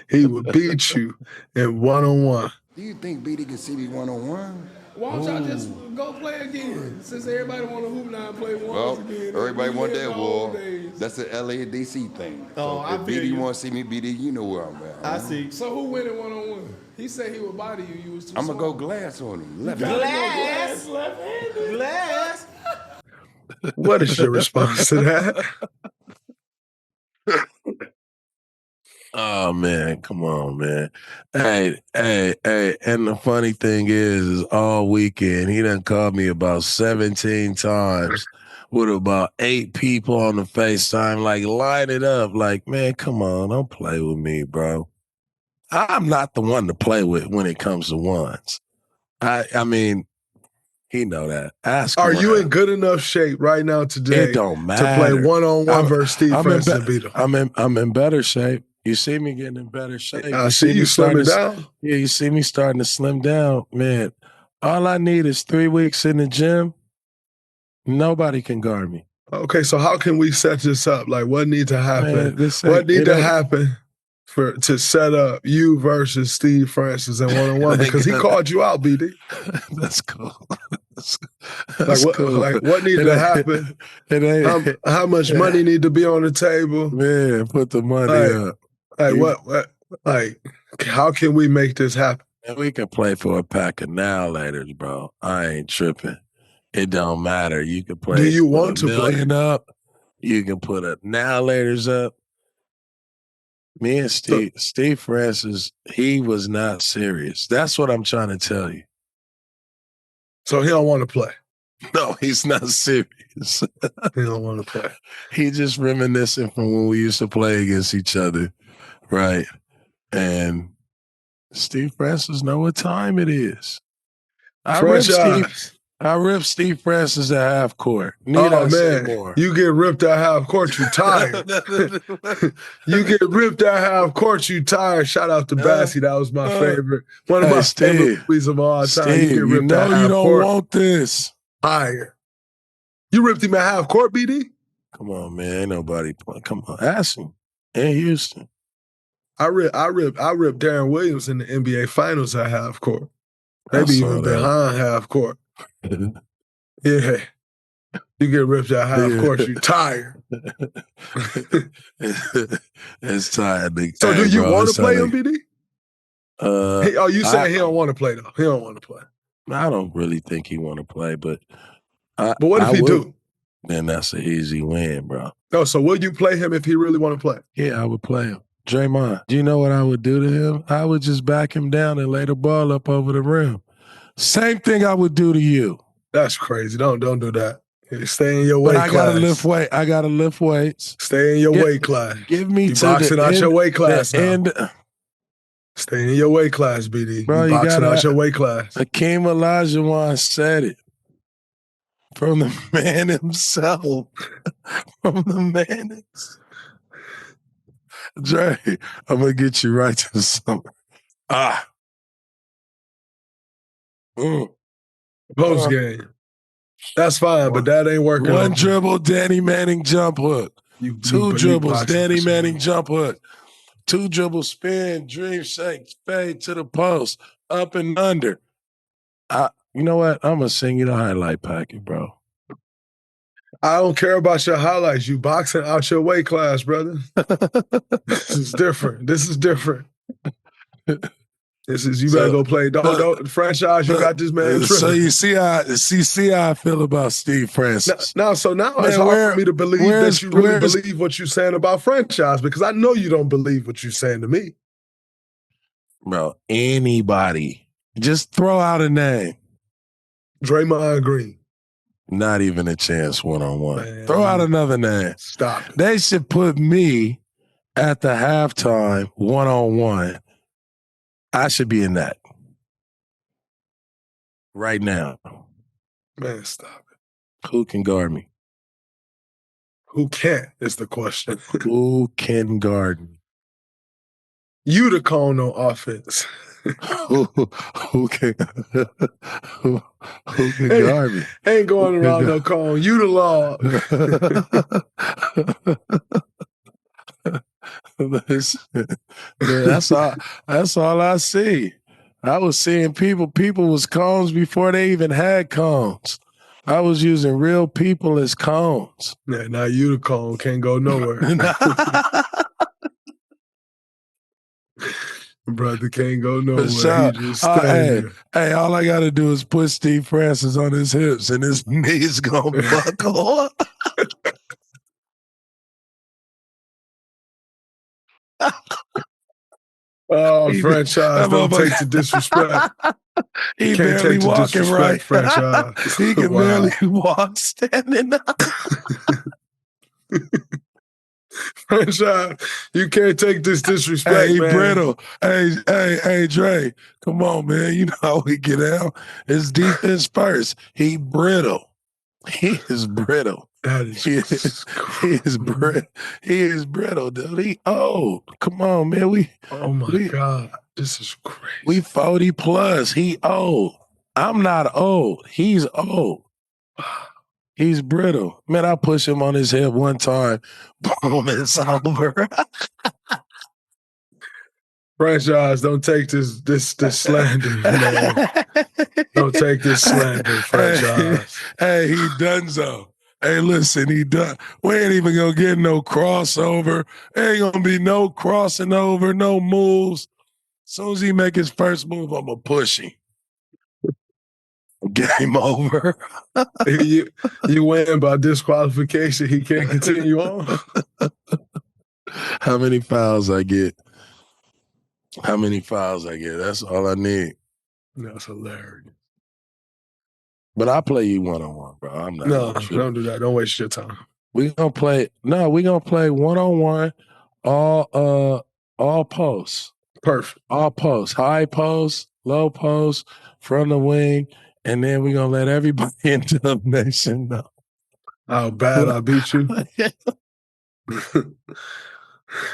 he would beat you in one-on-one. Do you think BD can see me one-on-one? Why don't y'all just go play again? Since everybody want to hoop now and play Well, again. everybody want that war. That's an LA and DC thing. So if BD want to see me, BD, you know where I'm at. I see. So who winning one-on-one? He said he would body you. You was too I'm going to go small. glass on him. Glass? Left-handed? Glass? What is your response to that? Oh man, come on, man. Hey, and the funny thing is all weekend he done called me about 17 times with about 8 people on the FaceTime, like line it up. Like, man, come on, don't play with me, bro. I'm not the one to play with when it comes to ones. I mean, he know that. Ask him. Are you in good enough shape right now today It don't to matter. play one-on-one versus Steve Francis and beat him? I'm in better shape. You see me getting in better shape. I see you slimming down. Yeah, you see me starting to slim down, man. All I need is 3 weeks in the gym. Nobody can guard me. Okay, so how can we set this up? Like, what needs to happen? Man, What needs to happen to set up you versus Steve Francis in one-on-one? Because he called you out, BD. That's cool. What needs to happen? How much money need to be on the table? Man, put the money up. How can we make this happen? And we can play for a pack of now-laters, bro. I ain't tripping. It don't matter. You can play. Do you want to play play up? You can put a now-laters up. Me and Steve Francis, he was not serious. That's what I'm trying to tell you. So he don't want to play. No, he's not serious. He don't want to play. He just reminiscing from when we used to play against each other, right? And Steve Francis know what time it is. I ripped Steve Francis at half court. You get ripped at half court, you tired. You get ripped at half court, you tired. Shout out to Bassy. That was my favorite. One of my favorite movies of all time. Steve, you know you don't want this. Tired. You ripped him at half court, BD? Come on, man. Ain't nobody playing. Come on. Ask him. In Houston. I ripped Darren Williams in the NBA Finals at half court. Maybe even behind half court. Yeah. You get ripped at half court, you tired. It's tired. So do you want to play him, BD? You saying he don't want to play, though? He don't want to play. I don't really think he want to play, but what if he do? Then that's an easy win, bro. No, so will you play him if he really want to play? Yeah, I would play him. Draymond, do you know what I would do to him? I would just back him down and lay the ball up over the rim. Same thing I would do to you. That's crazy. Don't do that. Stay in your weight class. I gotta lift weights. Stay in your weight class. Give me you boxing out your weight class. Stay in your weight class, BD. Bro, you boxing out your weight class. Hakeem Olajuwon said it. From the man himself. From the man himself. Dre, I'm going to get you right to the summer. Post game. That's fine, but that ain't working. One dribble, Danny Manning jump hook. 2 dribbles, Danny Manning jump hook. 2 dribbles, spin, dream shake, fade to the post, up and under. You know what? I'm going to sing you the highlight packet, bro. I don't care about your highlights. You boxing out your weight class, brother. This is different. You better go play. Don't franchise. You got this man. So you see how I feel about Steve Francis. Now it's hard for me to believe that you really believe what you're saying about franchise, because I know you don't believe what you're saying to me. Bro, anybody. Just throw out a name. Draymond Green. Not even a chance one-on-one. Throw out another name. Stop it. They should put me at the halftime one-on-one. I should be in that. Right now. Man, stop it. Who can guard me? Who can't is the question. Who can guard me? You the cone on offense. who can guard me? Ain't going around no cone. You the law. That's all I see. I was seeing people was cones before they even had cones. I was using real people as cones. Yeah, now you the cone, can't go nowhere. Brother can't go nowhere. Shot. He just standing Hey, all I got to do is put Steve Francis on his hips and his knees going to buckle. Oh, franchise, don't take the disrespect. He Can't barely take the walking disrespect, right. franchise. He can Wow. barely walk standing up. Franchise, you can't take this disrespect, Hey, he man. brittle. Hey, Dray, come on, man. You know how we get out. It's defense first. He brittle. He is brittle. That is He is brittle. He is brittle, dude. He old. Come on, man. Oh my God, this is crazy. We 40 plus. He old. I'm not old. He's old. He's brittle. Man, I push him on his head one time. Boom, it's over. Franchise, don't take this slander, man. Don't take this slander, franchise. Hey, he done so. Hey, listen, he done. We ain't even gonna get no crossover. Ain't gonna be no crossing over, no moves. As soon as he make his first move, I'm gonna push him. Game over. you win by disqualification. He can't continue on. How many fouls I get? How many fouls I get? That's all I need. That's hilarious. But I play you one-on-one, bro. I'm not. No, don't do that. Don't waste your time. We gonna play. No, we gonna play one-on-one. All posts. Perfect. All posts. High post, low post, from the wing, and then we gonna let everybody in the nation know how bad I beat you.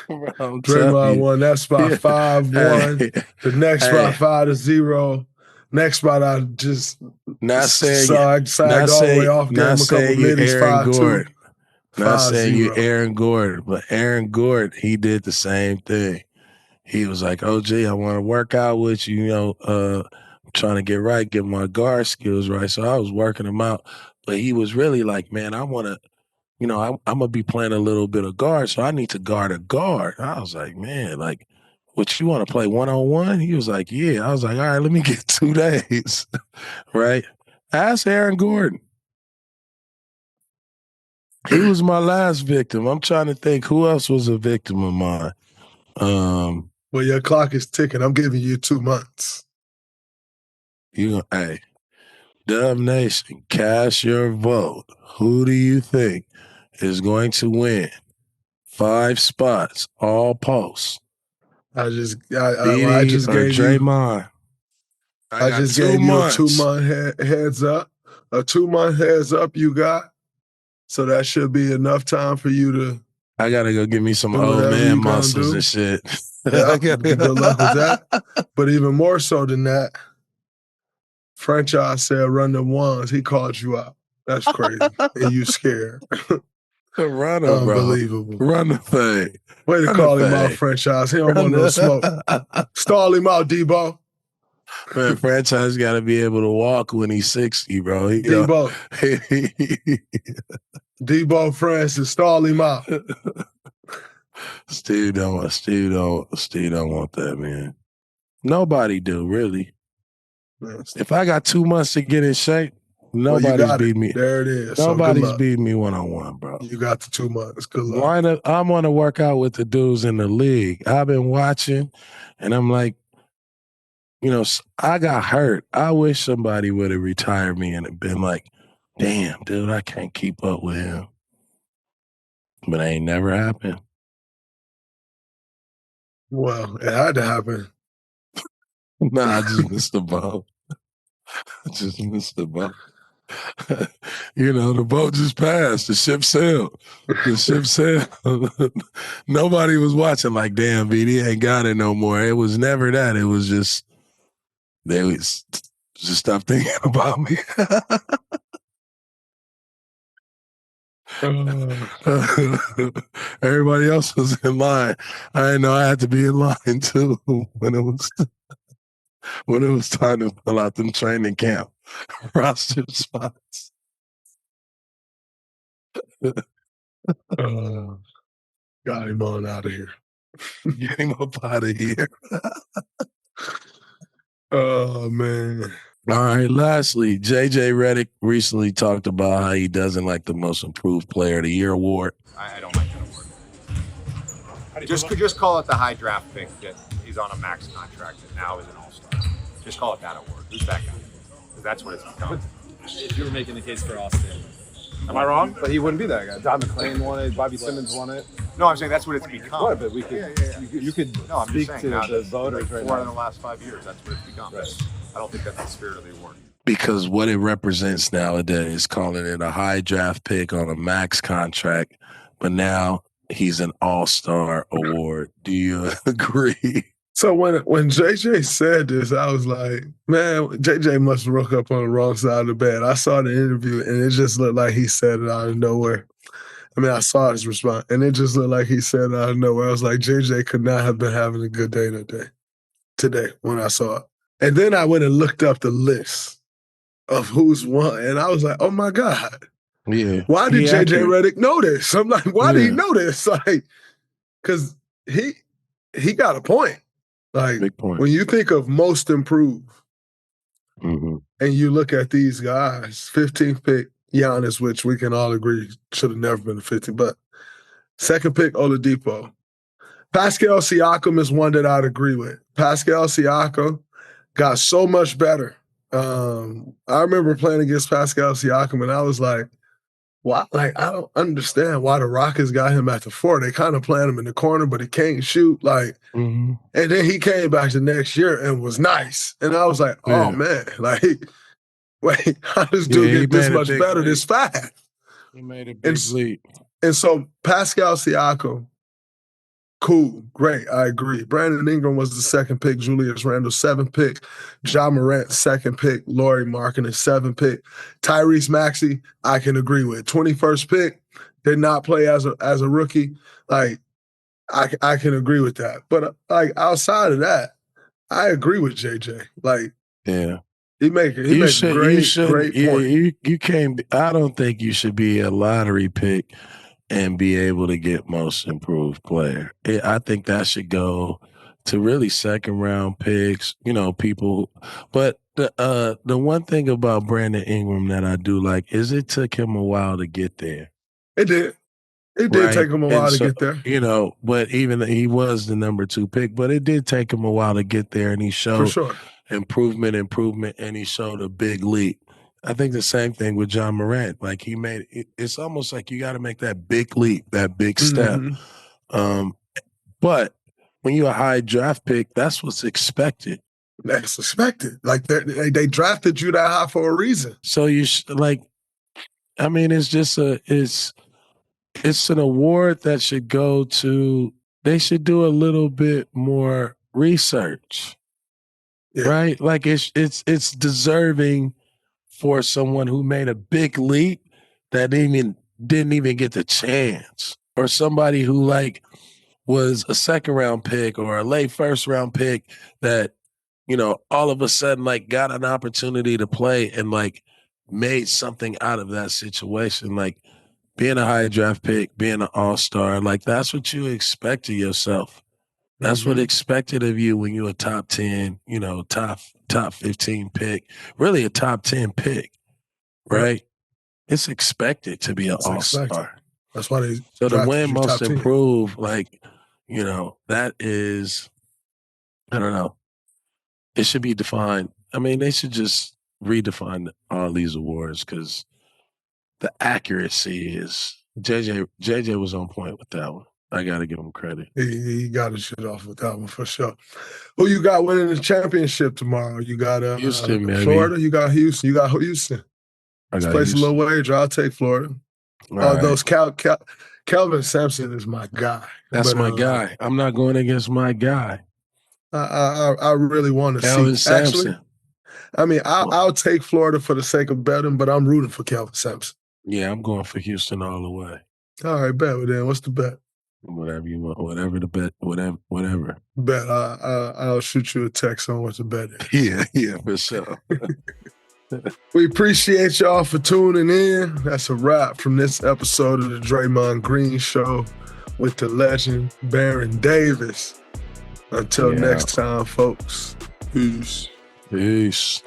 Draymond won that spot 5-1. The next spot 5-0. Next spot I just sagged all the way off. Gave him a couple minutes. 5-2. Not saying you Aaron Gordon, but Aaron Gordon, he did the same thing. He was like, OG, I want to work out with you, I'm trying to get right, get my guard skills right. So I was working him out. But he was really like, man, I want to, I'm going to be playing a little bit of guard, so I need to guard a guard. I was like, man, like, what, you want to play one-on-one? He was like, yeah. I was like, all right, let me get 2 days, right? Ask Aaron Gordon. He was my last victim. I'm trying to think who else was a victim of mine. Well, your clock is ticking. I'm giving you 2 months. Hey, Dub Nation, cast your vote. Who do you think is going to win 5 spots, all posts? I just gave Draymond. I just gave you a 2-month heads up. A 2-month heads up you got. So that should be enough time for you to. I gotta go get me some old man muscles and shit. Yeah, good luck with that. But even more so than that, franchise said run the ones. He called you out. That's crazy. And you scared. Run him, unbelievable. Bro. Run the thing. Way to call him out, franchise. He don't want no smoke. Stall him out, Debo. Man, franchise got to be able to walk when he's 60, bro. Debo. Debo Francis, stall him out. Steve don't want that, man. Nobody do, really. If I got 2 months to get in shape, nobody's beat me. There it is. Nobody's beat me one-on-one, bro. You got the 2 months. Good luck. Why not? I want to work out with the dudes in the league. I've been watching, and I'm like, I got hurt. I wish somebody would have retired me and been like, damn, dude, I can't keep up with him. But it ain't never happened. Well, it had to happen. Nah, I just missed the boat. The boat just passed. The ship sailed. Nobody was watching like, damn, BD ain't got it no more. It was never that. It was just, they was just stop thinking about me. Everybody else was in line. I didn't know I had to be in line too when it was time to fill out them training camp roster spots. Got him on out of here. Get him up out of here. Oh, man. All right, lastly, JJ Redick recently talked about how he doesn't like the Most Improved Player of the Year award. I don't like that award. Just call it the high draft pick that he's on a max contract and now is an all-star. Just call it that award. Who's that guy? Because that's what it's become. If you were making the case for Austin. Am I wrong? But he wouldn't be that guy. John McClain won it. Bobby Simmons won it. No, I'm saying that's what it's become. What? But we could. You could No, I'm speak just to saying the voters right 4 now. in the last 5 years. That's what it's become. Right. I don't think that's the spirit of the award. Because what it represents nowadays, calling it a high draft pick on a max contract, but now he's an all-star award. Do you agree? So when JJ said this, I was like, man, JJ must have woke up on the wrong side of the bed. I saw the interview, and it just looked like he said it out of nowhere. I mean, I saw his response, and it just looked like he said it out of nowhere. I was like, JJ could not have been having a good day today when I saw it. And then I went and looked up the list of who's won, and I was like, oh, my God. Yeah. Why did JJ Redick know this? I'm like, why did he know this? Like, because he got a point. Like, Big point. when you think of most improved, Mm-hmm. and you look at these guys, 15th pick, Giannis, which we can all agree should have never been a 15, but second pick, Oladipo. Pascal Siakam is one that I'd agree with. Pascal Siakam got so much better. I remember playing against Pascal Siakam, and I was like, why? Like, I don't understand why the Rockets got him at the 4. They kind of playing him in the corner, but he can't shoot. Like, and then he came back the next year and was nice. And I was like, oh, man, like, wait, how does dude get this much better this fast? He made a big leap. And so Pascal Siakam, cool, great, I agree. Brandon Ingram was the second pick, Julius Randle, 7th pick, Ja Morant, 2nd pick, Lauri Markkanen, 7th pick, Tyrese Maxey, I can agree with. 21st pick, did not play as a rookie. Like, I can agree with that. But like outside of that, I agree with JJ. Like, yeah. He makes a great point. You can't. I don't think you should be a lottery pick and be able to get most improved player. I think that should go to really second round picks. You know, people. But the one thing about Brandon Ingram that I do like is it took him a while to get there. It did. It did take him a while to get there. You know, but even he was the number 2 pick, but it did take him a while to get there, and he showed for sure. improvement, and he showed a big leap. I think the same thing with Ja Morant. Like he made it's almost like you got to make that big leap, that big step. But when you're a high draft pick, that's what's expected. That's expected. Like they drafted you that high for a reason. So you I mean, it's just it's an award that should go to. They should do a little bit more research. Yeah. Right? Like it's deserving for someone who made a big leap that didn't even get the chance, or somebody who like was a second round pick or a late first round pick that, you know, all of a sudden like got an opportunity to play and like made something out of that situation. Like being a high draft pick, being an all-star, like that's what you expect of yourself. That's what expected of you when you're a top 10, you know, top 15 pick, really a top 10 pick, right? It's expected to be an all-star. That's why they so to win most improved, like, you know, that is, I don't know. It should be defined. I mean, they should just redefine all these awards because the accuracy is JJ was on point with that one. I got to give him credit. He got his shit off with that one for sure. Who you got winning the championship tomorrow? You got Houston, maybe. Florida. You got Houston. You got Houston. Let's place a little wager. I'll take Florida. Those Kelvin Sampson is my guy. That's my guy. I'm not going against my guy. I really want to see Kelvin Sampson. Actually, I mean, I'll take Florida for the sake of betting, but I'm rooting for Kelvin Sampson. Yeah, I'm going for Houston all the way. All right, bet. Well, then, what's the bet? Whatever you want, whatever the bet, whatever. Bet. I'll shoot you a text on what the bet is. Yeah, for sure. We appreciate y'all for tuning in. That's a wrap from this episode of the Draymond Green Show. with the legend Baron Davis. Until Yeah. next time, folks. Peace. Peace.